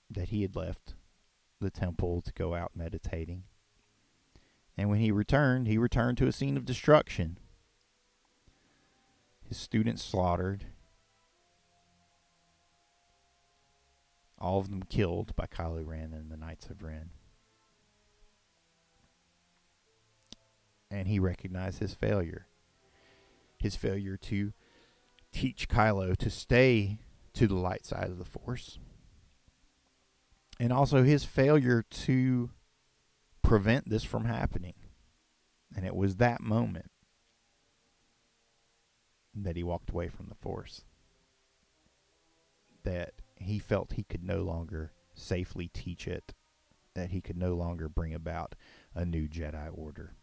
That he had left the temple to go out meditating. And when he returned to a scene of destruction. His students slaughtered. All of them killed by Kylo Ren and the Knights of Ren. And he recognized his failure. His failure to teach Kylo to stay to the light side of the Force. And also his failure to prevent this from happening. And it was that moment that he walked away from the Force. That he felt he could no longer safely teach it. That he could no longer bring about a new Jedi Order.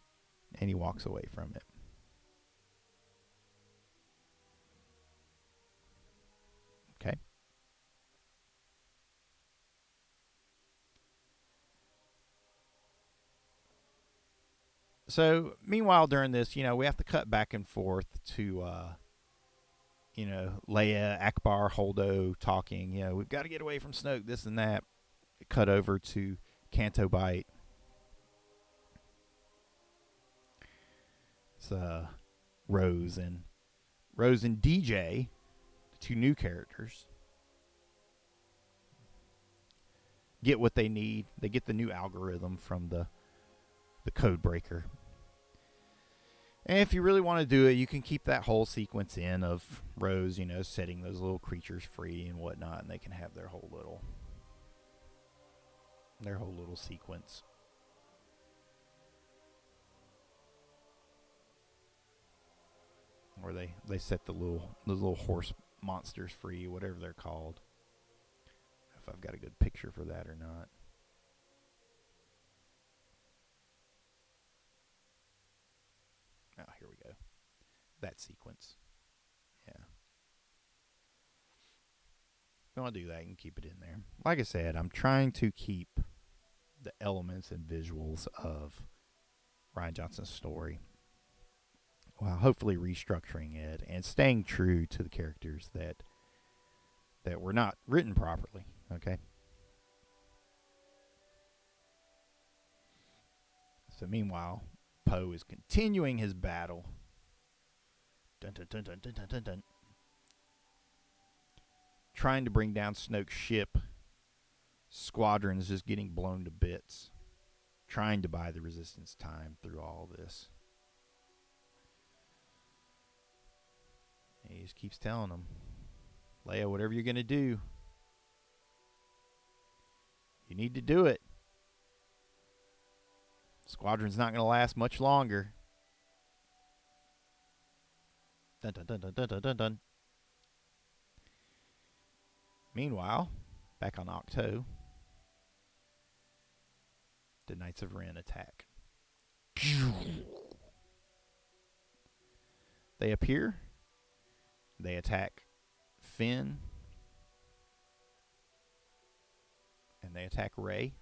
And he walks away from it. Okay. So, meanwhile, during this, we have to cut back and forth to, Leia, Akbar, Holdo talking. We've got to get away from Snoke, this and that. Cut over to Canto Bight. It's Rose and DJ, the two new characters, get what they need. They get the new algorithm from the code breaker. And if you really want to do it, you can keep that whole sequence in of Rose, setting those little creatures free and whatnot, and they can have their whole little sequence. Where they set those little horse monsters free, whatever they're called. I don't know if I've got a good picture for that or not. Oh, here we go. That sequence. Yeah. If you want to do that, you can keep it in there. Like I said, I'm trying to keep the elements and visuals of Rian Johnson's story while hopefully restructuring it and staying true to the characters that were not written properly. Okay? So meanwhile, Poe is continuing his battle. Dun, dun, dun, dun, dun, dun, dun, dun. Trying to bring down Snoke's ship. Squadron is just getting blown to bits. Trying to buy the Resistance time through all this. And he just keeps telling them, Leia, whatever you're going to do, you need to do it. Squadron's not going to last much longer. Dun, dun, dun, dun, dun, dun, dun, dun. Meanwhile, back on Octo, the Knights of Ren attack. They appear. They attack Finn. And they attack Rey.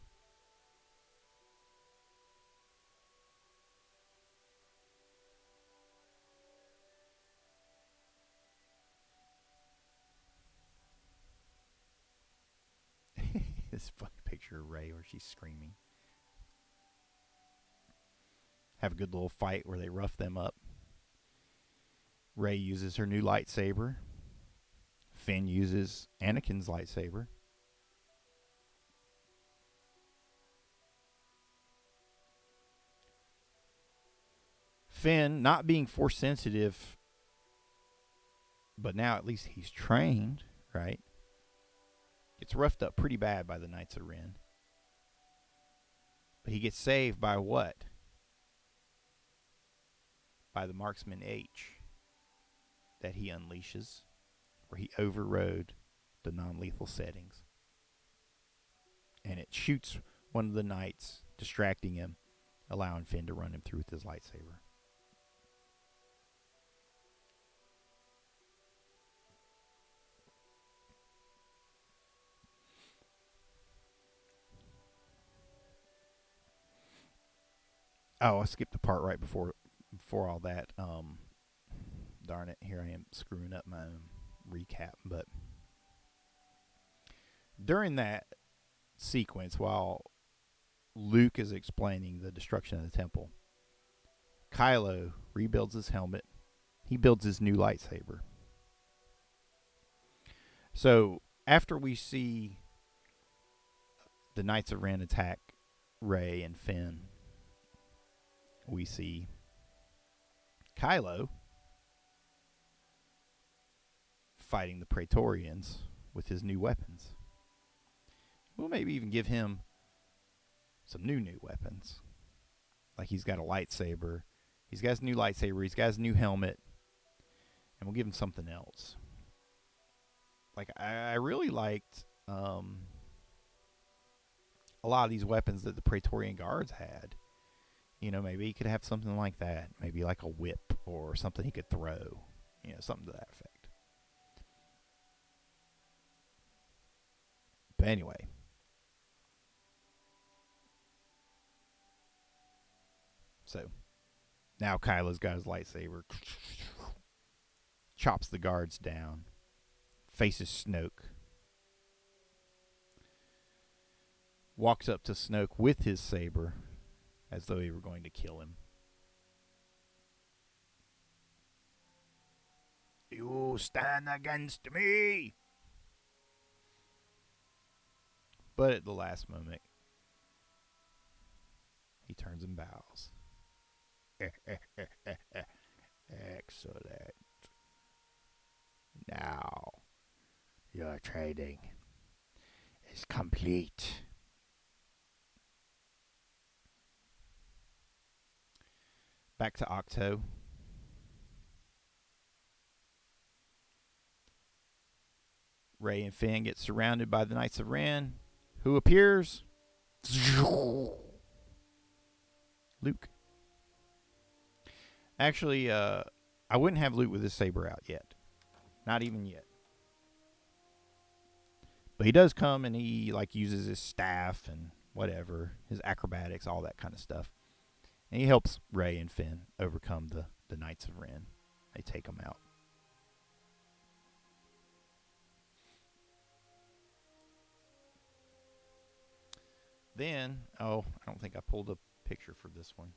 This funny picture of Rey where she's screaming. Have a good little fight where they rough them up. Rey uses her new lightsaber. Finn uses Anakin's lightsaber. Finn, not being force sensitive, but now at least he's trained, right? Gets roughed up pretty bad by the Knights of Ren. But he gets saved by what? By the Marksman H that he unleashes, where he overrode the non-lethal settings. And it shoots one of the knights, distracting him, allowing Finn to run him through with his lightsaber. Oh, I skipped the part right before all that. Darn it, here I am screwing up my own recap. But during that sequence, while Luke is explaining the destruction of the temple, Kylo rebuilds his helmet. He builds his new lightsaber. So after we see the Knights of Ren attack Rey and Finn, we see Kylo fighting the Praetorians with his new weapons. We'll maybe even give him some new weapons. Like he's got a lightsaber. He's got his new lightsaber. He's got his new helmet. And we'll give him something else. Like, I really liked a lot of these weapons that the Praetorian Guards had. Maybe he could have something like that. Maybe like a whip or something he could throw. Something to that effect. But anyway. So, now Kylo's got his lightsaber. Chops the guards down. Faces Snoke. Walks up to Snoke with his saber, as though he were going to kill him. You stand against me! But at the last moment, he turns and bows. Excellent. Now, your training is complete. Back to Octo. Rey and Finn get surrounded by the Knights of Ren. Who appears? Luke. Actually, I wouldn't have Luke with his saber out yet. Not even yet. But he does come and he uses his staff and whatever, his acrobatics, all that kind of stuff. And he helps Rey and Finn overcome the Knights of Ren. They take them out. Then, I don't think I pulled a picture for this one.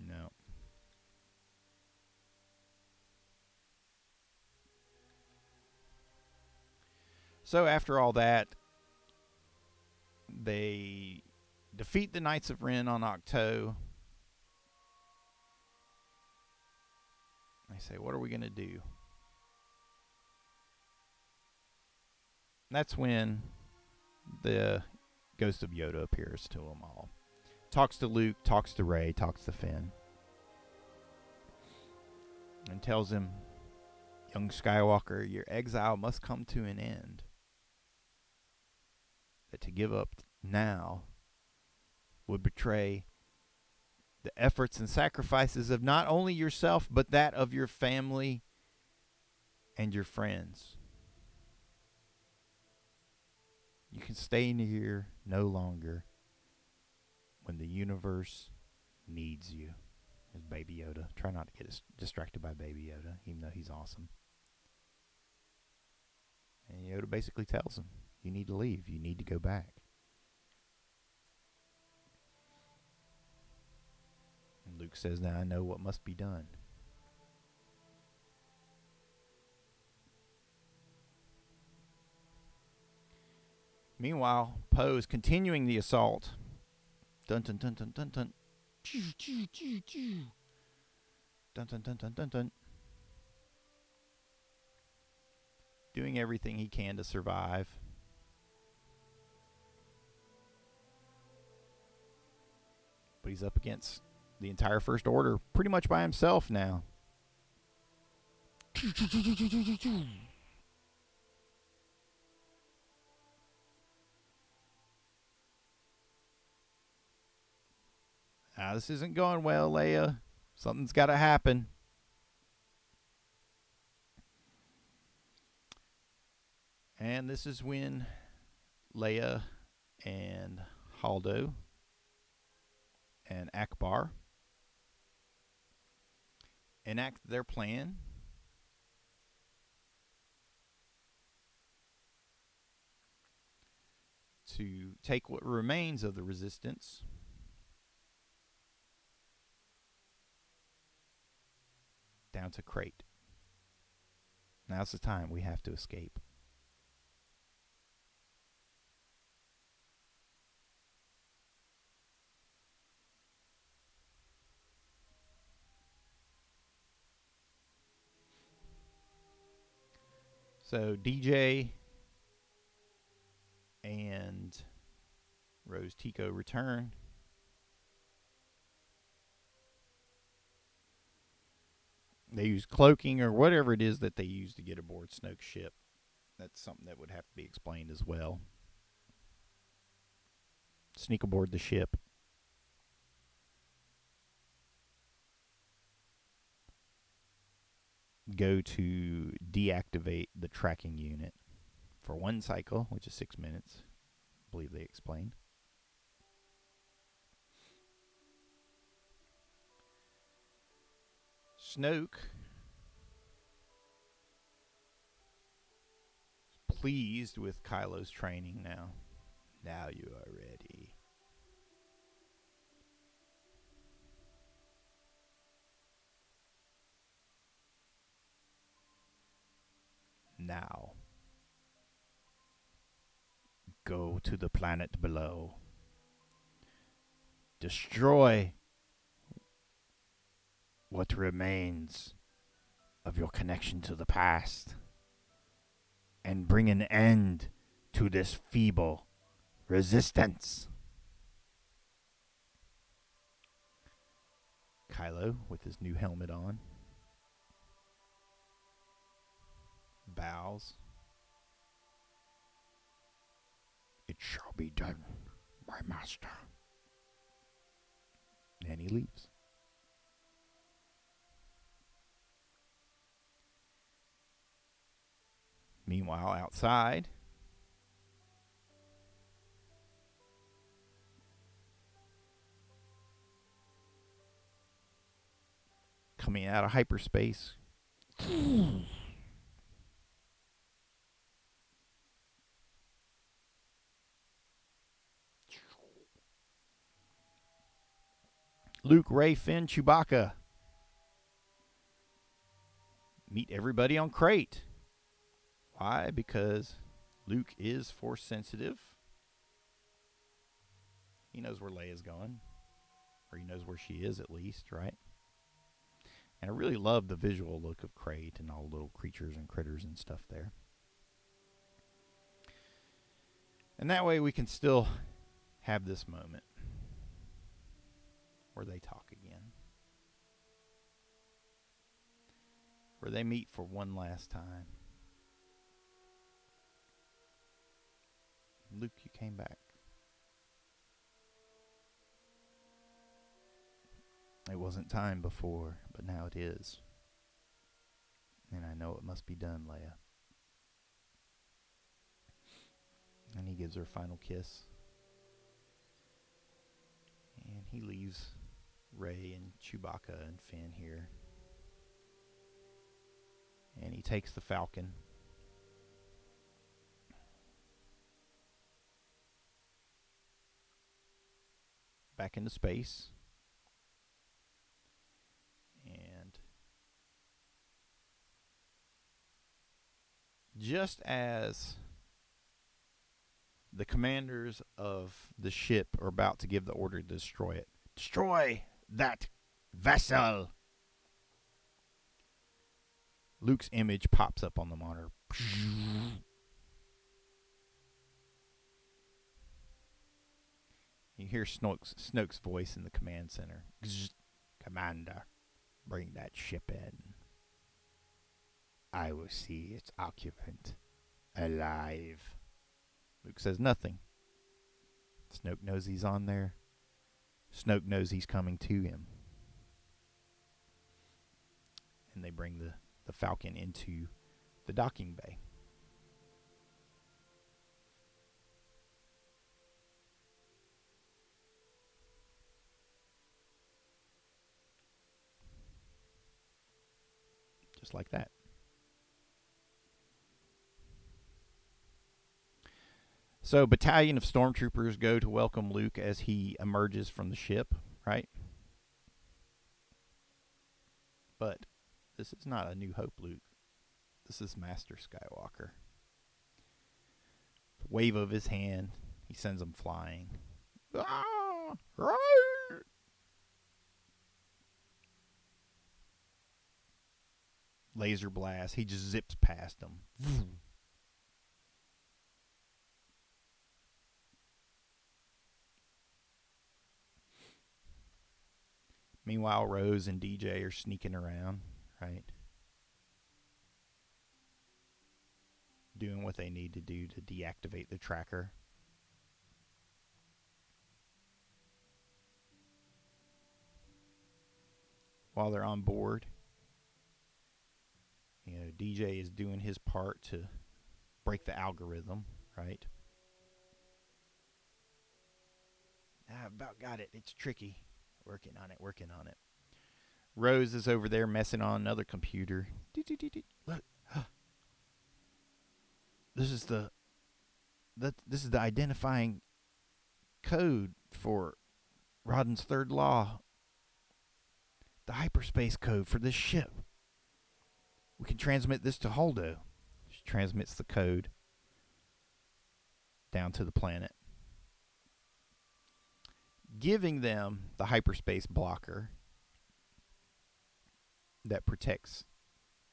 No. So after all that, they defeat the Knights of Ren on Octo. They say, what are we going to do? That's when the ghost of Yoda appears to them all. Talks to Luke, talks to Rey, talks to Finn. And tells him, young Skywalker, your exile must come to an end. That to give up now would betray the efforts and sacrifices of not only yourself, but that of your family and your friends. You can stay in here no longer when the universe needs you. There's Baby Yoda. Try not to get distracted by Baby Yoda, even though he's awesome. And Yoda basically tells him, you need to leave. You need to go back. And Luke says, now I know what must be done. Meanwhile, Poe is continuing the assault. Dun dun dun dun dun dun. Dun dun dun dun dun dun. Doing everything he can to survive. But he's up against the entire First Order pretty much by himself now. This isn't going well, Leia. Something's got to happen. And this is when Leia and Haldo and Akbar enact their plan to take what remains of the Resistance down to Crate. Now's the time we have to escape. So DJ and Rose Tico return. They use cloaking or whatever it is that they use to get aboard Snoke's ship. That's something that would have to be explained as well. Sneak aboard the ship. Go to deactivate the tracking unit for 1 cycle, which is 6 minutes. I believe they explained. Snoke is pleased with Kylo's training now. Now you are ready. Now, go to the planet below. Destroy what remains of your connection to the past and bring an end to this feeble resistance. Kylo, with his new helmet on, bows. It shall be done, my master. And he leaves. Meanwhile, outside, coming out of hyperspace, Luke, Rey, Finn, Chewbacca meet everybody on Crate. Why? Because Luke is force sensitive. He knows where Leia's going. Or he knows where she is, at least, right? And I really love the visual look of Crate and all the little creatures and critters and stuff there. And that way we can still have this moment where they talk again. Where they meet for one last time. Luke, you came back. It wasn't time before, but now it is. And I know it must be done, Leia. And he gives her a final kiss. And he leaves Rey and Chewbacca and Finn here. And he takes the Falcon. Back into space. And just as the commanders of the ship are about to give the order to destroy it, destroy that vessel, Luke's image pops up on the monitor. You hear Snoke's voice in the command center. Commander, bring that ship in. I will see its occupant alive. Luke says nothing. Snoke knows he's on there. Snoke knows he's coming to him. And they bring the Falcon into the docking bay. Just like that. So, battalion of stormtroopers go to welcome Luke as he emerges from the ship, right? But this is not a New Hope Luke. This is Master Skywalker. Wave of his hand, he sends them flying. Ah, right. Laser blast. He just zips past them. Meanwhile, Rose and DJ are sneaking around, right? Doing what they need to do to deactivate the tracker. While they're on board, DJ is doing his part to break the algorithm, right? I've about got it. It's tricky. Working on it. Rose is over there messing on another computer. Look. This is the identifying code for Rodden's third law. The hyperspace code for this ship. We can transmit this to Holdo. She transmits the code down to the planet, giving them the hyperspace blocker that protects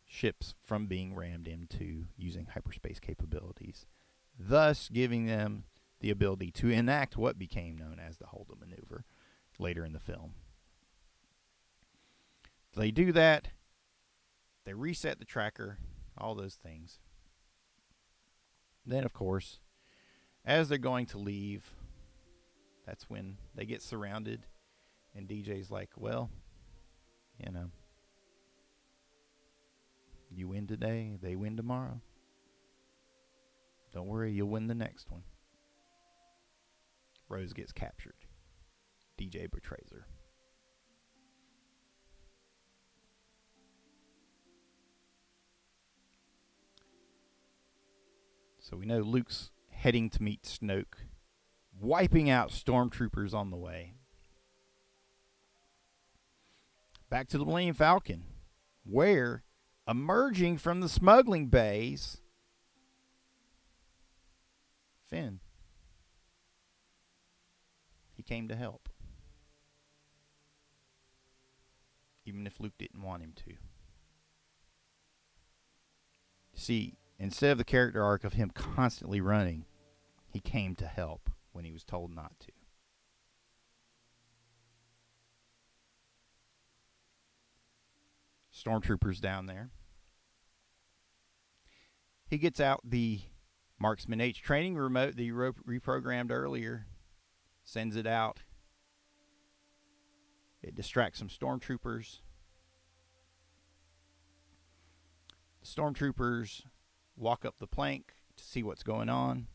ships from being rammed into using hyperspace capabilities, thus giving them the ability to enact what became known as the Holdo maneuver later in the film. They do that, they reset the tracker, all those things. Then, of course, as they're going to leave, that's when they get surrounded, and DJ's like, well, you know, you win today, they win tomorrow. Don't worry, you'll win the next one. Rose gets captured. DJ betrays her. So we know Luke's heading to meet Snoke, wiping out stormtroopers on the way. Back to the Millennium Falcon, where, emerging from the smuggling bays, Finn. He came to help. Even if Luke didn't want him to. See, instead of the character arc of him constantly running, he came to help when he was told not to. Stormtroopers down there. He gets out the Marksman H training remote that he reprogrammed earlier, sends it out. It distracts some stormtroopers. The stormtroopers walk up the plank to see what's going on.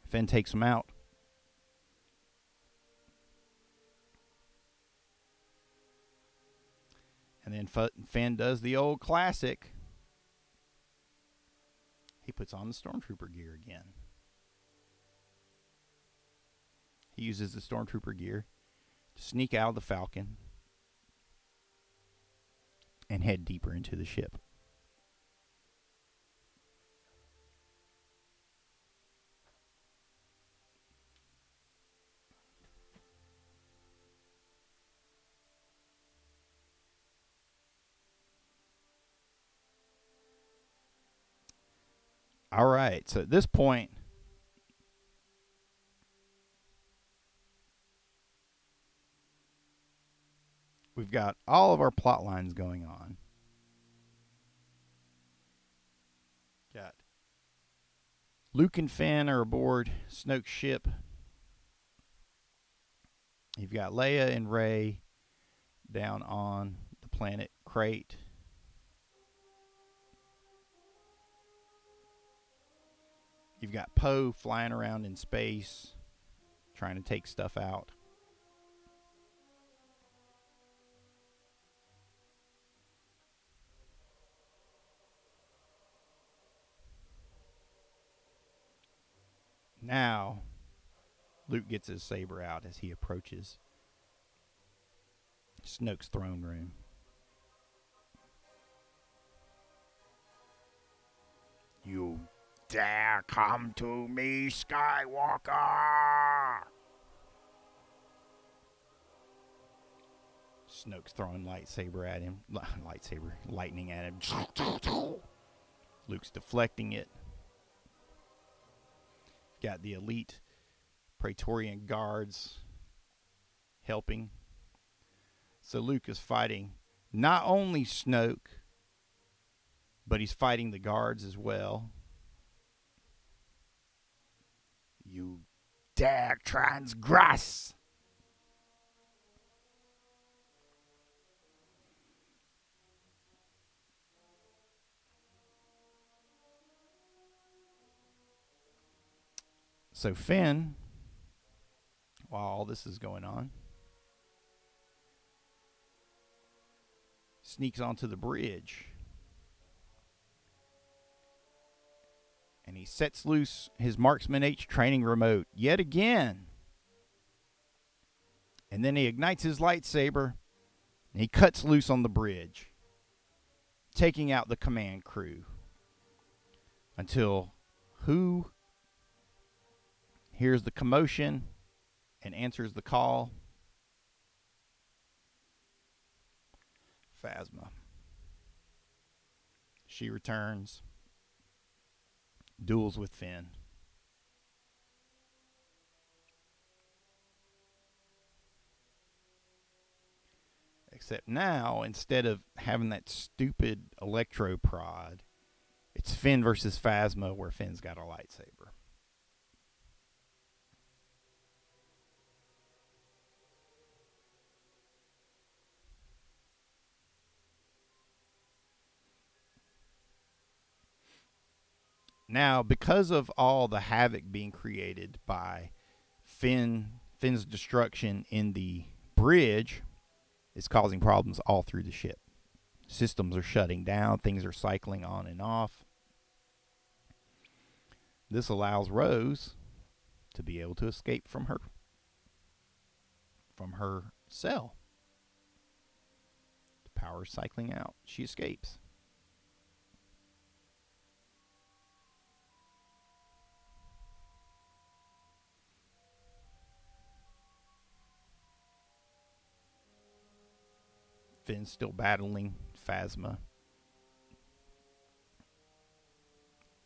Finn takes them out. And then Finn does the old classic. He puts on the stormtrooper gear again. He uses the stormtrooper gear to sneak out of the Falcon and head deeper into the ship. All right, so at this point, we've got all of our plot lines going on. Got Luke and Finn are aboard Snoke's ship. You've got Leia and Rey down on the planet Crate. You've got Poe flying around in space, trying to take stuff out. Now, Luke gets his saber out as he approaches Snoke's throne room. You dare come to me, Skywalker! Snoke's throwing lightsaber at him. Lightning at him. Luke's deflecting it. Got the elite Praetorian guards helping. So Luke is fighting not only Snoke, but he's fighting the guards as well. You dare transgress! So Finn, while all this is going on, sneaks onto the bridge. And he sets loose his Marksman H training remote yet again. And then he ignites his lightsaber and he cuts loose on the bridge, taking out the command crew. Until who hears the commotion and answers the call? Phasma. She returns, duels with Finn. Except now, instead of having that stupid electro prod, it's Finn versus Phasma where Finn's got a lightsaber. Now, because of all the havoc being created by Finn's destruction in the bridge, it's causing problems all through the ship. Systems are shutting down. Things are cycling on and off. This allows Rose to be able to escape from her cell. The power is cycling out. She escapes. Finn's still battling Phasma.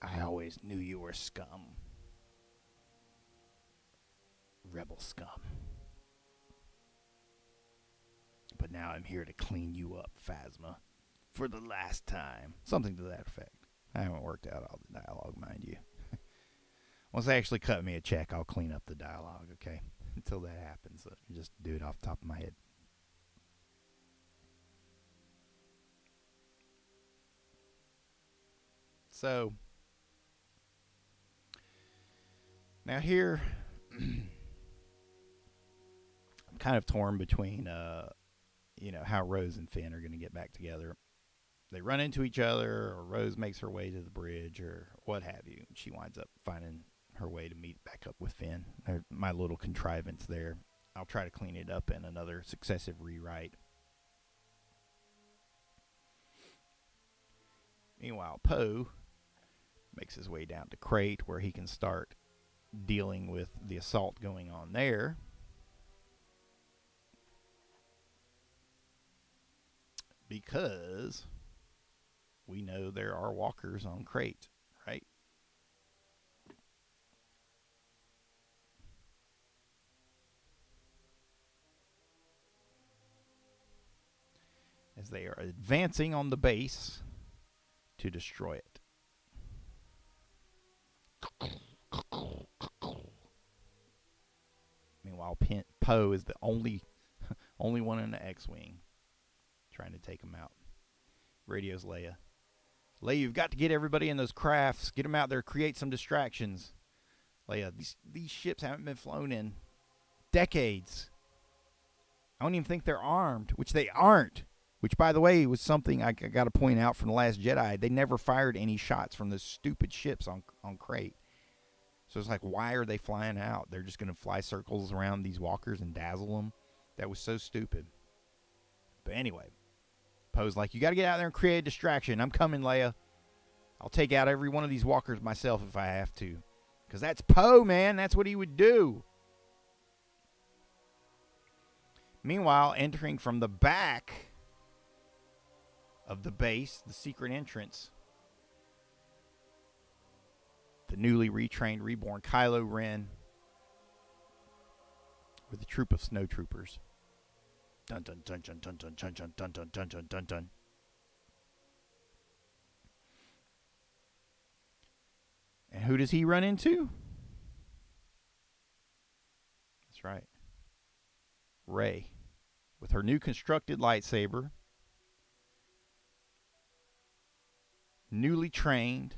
I always knew you were scum. Rebel scum. But now I'm here to clean you up, Phasma. For the last time. Something to that effect. I haven't worked out all the dialogue, mind you. Once they actually cut me a check, I'll clean up the dialogue, okay? Until that happens, I can just do it off the top of my head. So, now here, I'm kind of torn between, how Rose and Finn are going to get back together. They run into each other, or Rose makes her way to the bridge, or what have you. She winds up finding her way to meet back up with Finn. My little contrivance there. I'll try to clean it up in another successive rewrite. Meanwhile, Poe makes his way down to Crate, where he can start dealing with the assault going on there. Because we know there are walkers on Crate, right? As they are advancing on the base to destroy it. Meanwhile, Poe is the only one in the X-Wing trying to take him out. Radios Leia. Leia, you've got to get everybody in those crafts. Get them out there. Create some distractions. Leia, these ships haven't been flown in decades. I don't even think they're armed, which they aren't. Which, by the way, was something I got to point out from The Last Jedi. They never fired any shots from those stupid ships on Crate. So it's like, why are they flying out? They're just going to fly circles around these walkers and dazzle them? That was so stupid. But anyway, Poe's like, you got to get out there and create a distraction. I'm coming, Leia. I'll take out every one of these walkers myself if I have to. Because that's Poe, man. That's what he would do. Meanwhile, entering from the back of the base, the secret entrance, the newly retrained, reborn Kylo Ren with a troop of snow troopers. Dun dun dun dun dun dun dun dun dun dun dun dun dun. And who does he run into? That's right. Rey, with her new constructed lightsaber, newly trained,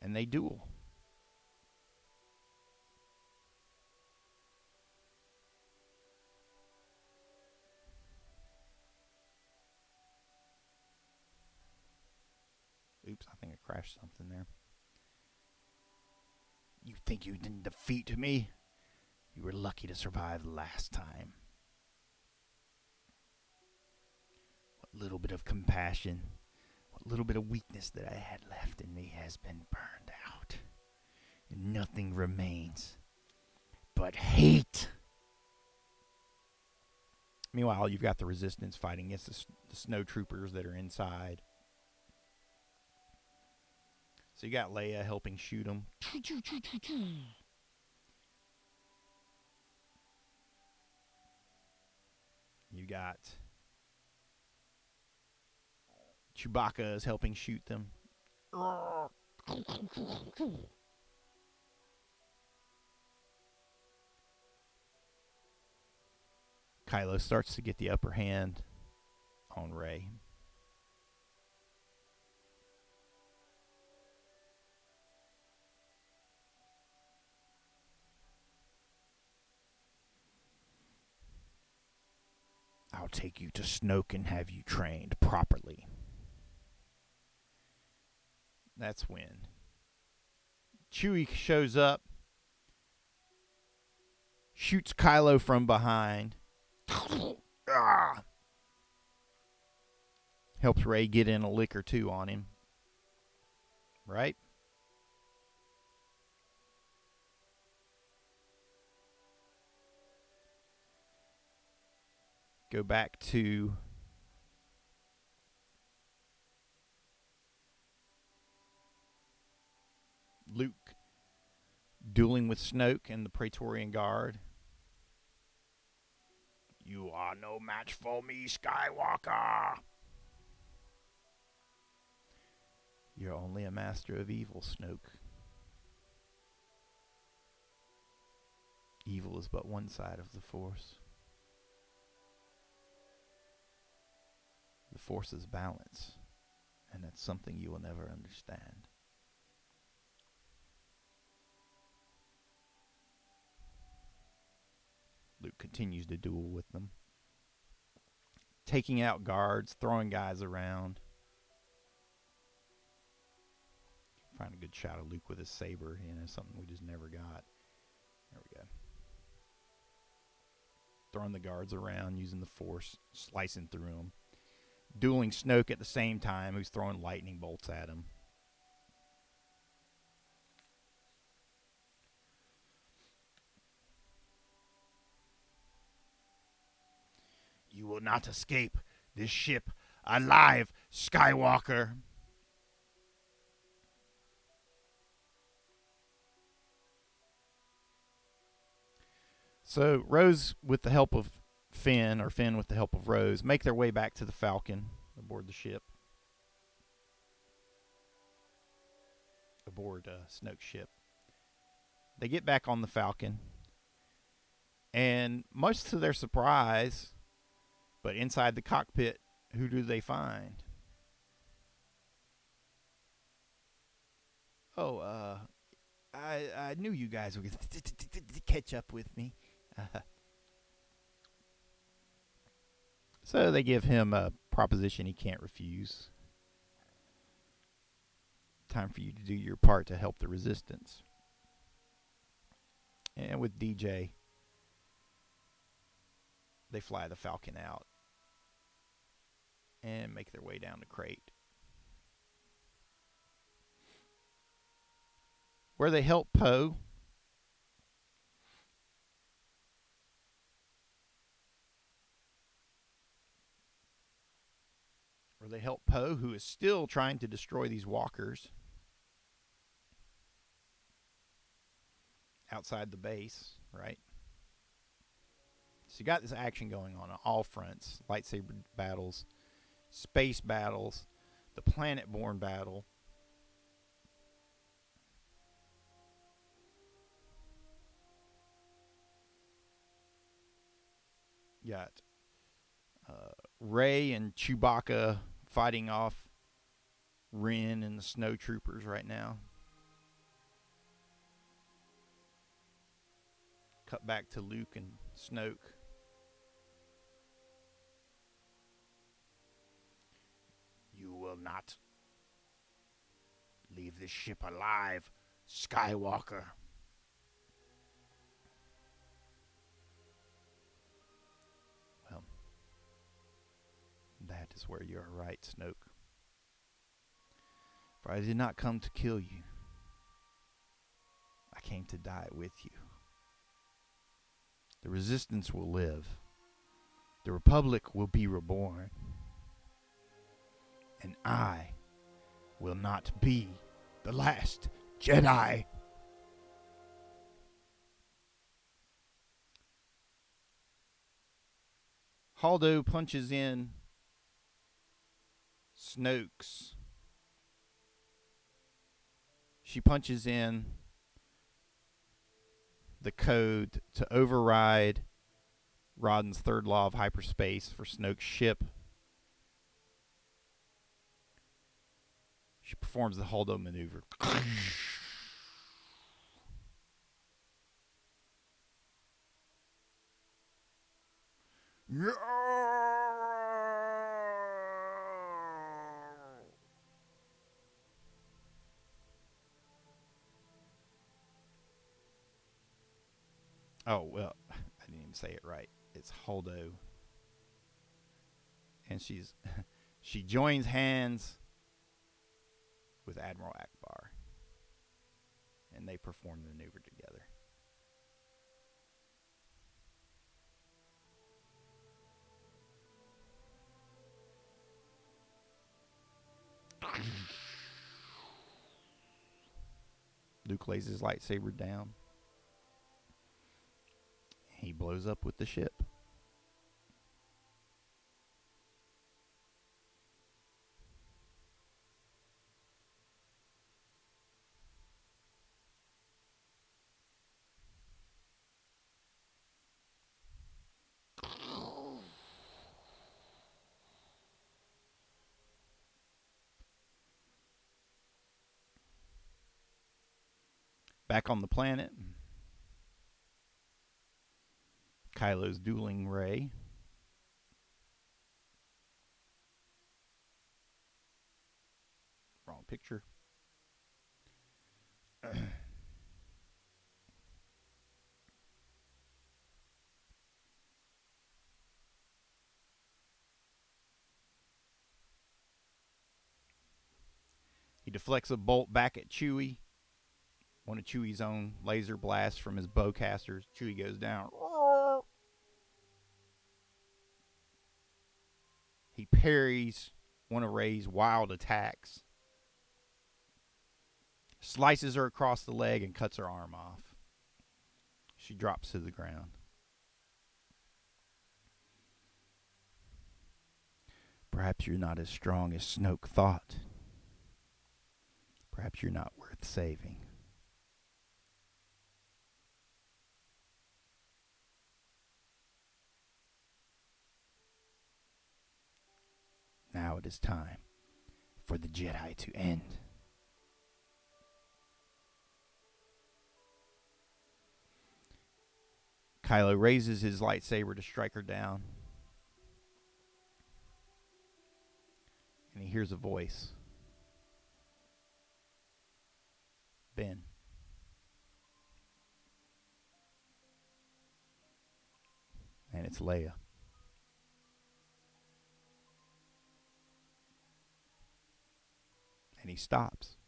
and they duel. Oops, I think I crashed something there. You think you didn't defeat me? You were lucky to survive last time. What little bit of compassion, what little bit of weakness that I had left in me has been burned out. And nothing remains but hate. Meanwhile, you've got the Resistance fighting against the snow troopers that are inside. So you got Leia helping shoot them. You got Chewbacca is helping shoot them. Kylo starts to get the upper hand on Rey. I'll take you to Snoke and have you trained properly. That's when Chewie shows up, shoots Kylo from behind, helps Rey get in a lick or two on him. Right? Go back to Luke dueling with Snoke and the Praetorian Guard. You are no match for me, Skywalker. You're only a master of evil, Snoke. Evil is but one side of the Force. The Force is balance, and that's something you will never understand. Luke continues to duel with them, taking out guards, throwing guys around. Find a good shot of Luke with his saber, something we just never got. There we go. Throwing the guards around, using the Force, slicing through them. Dueling Snoke at the same time, who's throwing lightning bolts at him. You will not escape this ship alive, Skywalker. So Rose, with the help of Finn, or Finn with the help of Rose, make their way back to the Falcon aboard the ship. Aboard Snoke's ship. They get back on the Falcon, and much to their surprise, but inside the cockpit, who do they find? Oh, I knew you guys were going to catch up with me. So they give him a proposition he can't refuse. Time for you to do your part to help the Resistance. And with DJ, they fly the Falcon out and make their way down to Crate, where they help Poe. Who is still trying to destroy these walkers outside the base, right? So you got this action going on all fronts. Lightsaber battles, space battles, the planet-borne battle. You got Rey and Chewbacca fighting off Rian and the snow troopers right now. Cut back to Luke and Snoke. You will not leave this ship alive, Skywalker. Well, that is where you are right, Snoke. For I did not come to kill you. I came to die with you. The Resistance will live. The The Republic will be reborn. And I will not be the last Jedi. Holdo punches in Snoke's. She punches in the code to override Rodden's third law of hyperspace for Snoke's ship. She performs the Holdo maneuver. Oh, well, I didn't even say it right. It's Holdo. And she joins hands with Admiral Akbar. And they perform the maneuver together. Luke lays his lightsaber down. He blows up with the ship. Back on the planet, Kylo's dueling Rey. Wrong picture. He deflects a bolt back at Chewie. One of Chewie's own laser blasts from his bowcasters. Chewie goes down. He parries one of Rey's wild attacks. Slices her across the leg and cuts her arm off. She drops to the ground. Perhaps you're not as strong as Snoke thought. Perhaps you're not worth saving. Now it is time for the Jedi to end. Kylo raises his lightsaber to strike her down. And he hears a voice. Ben. And it's Leia. And he stops.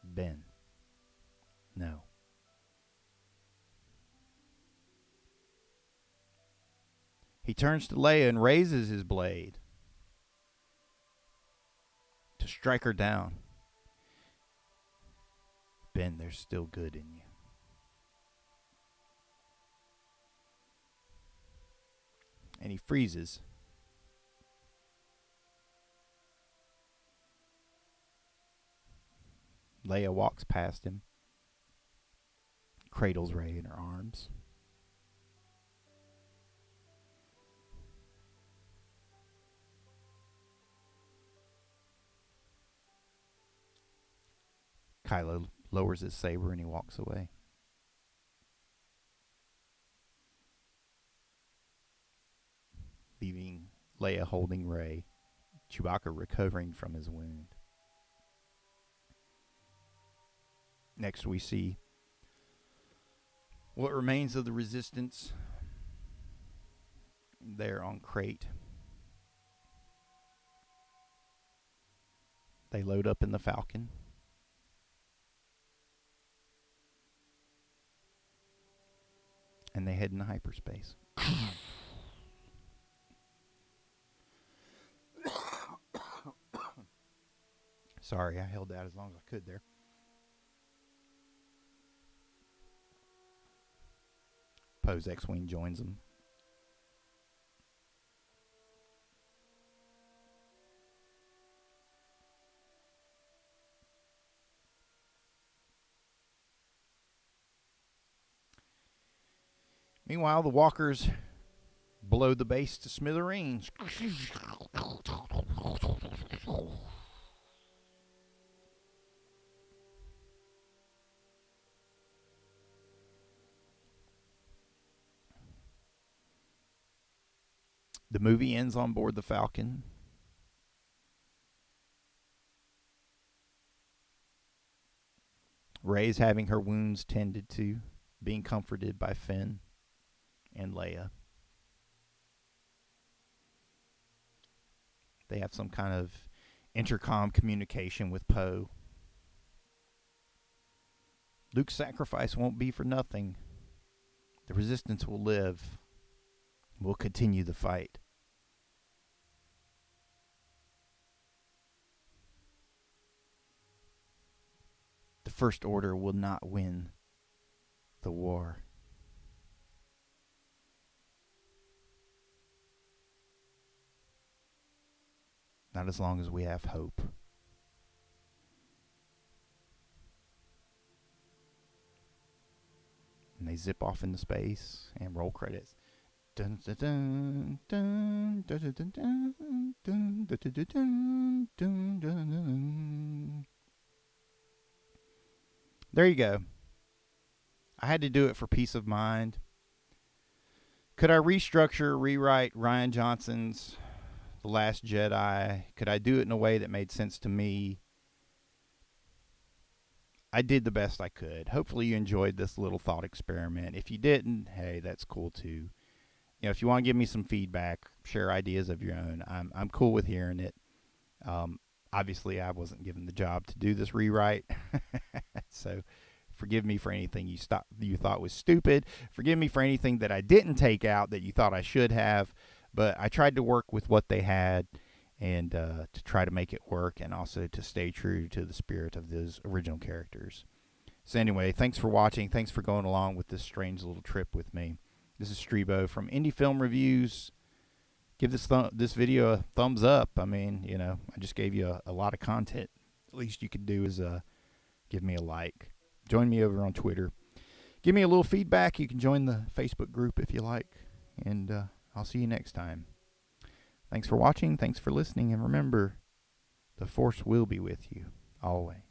Ben. No. He turns to Leia and raises his blade to strike her down. Ben, there's still good in you. And he freezes. Leia walks past him, cradles Rey in her arms. Kylo lowers his saber and he walks away. Leaving Leia holding Rey, Chewbacca recovering from his wound. Next we see what remains of the Resistance there on Crate. They load up in the Falcon. And they head into hyperspace. Sorry, I held that as long as I could there. Poe's X-Wing joins them. Meanwhile, the walkers blow the base to smithereens. The movie ends on board the Falcon. Rey's having her wounds tended to, being comforted by Finn and Leia. They have some kind of intercom communication with Poe. Luke's sacrifice won't be for nothing. The Resistance will live. We'll continue the fight. The First Order will not win the war. Not as long as we have hope. And they zip off into space and roll credits. Dun, dun, dun, dun, dun, dun, dun, dun, dun, dun, dun, dun, dun, dun. There you go. I had to do it for peace of mind. Could I restructure, rewrite Rian Johnson's The Last Jedi? Could I do it in a way that made sense to me? I did the best I could. Hopefully you enjoyed this little thought experiment. If you didn't, hey, that's cool too. You know, if you want to give me some feedback, share ideas of your own, I'm cool with hearing it. Obviously, I wasn't given the job to do this rewrite, so forgive me for anything you thought was stupid. Forgive me for anything that I didn't take out that you thought I should have. But I tried to work with what they had and to try to make it work, and also to stay true to the spirit of those original characters. So anyway, thanks for watching. Thanks for going along with this strange little trip with me. This is Streebo from Indie Film Reviews. Give this video a thumbs up. I mean, you know, I just gave you a lot of content. The least you could do is give me a like. Join me over on Twitter. Give me a little feedback. You can join the Facebook group if you like. And I'll see you next time. Thanks for watching. Thanks for listening. And remember, the Force will be with you always.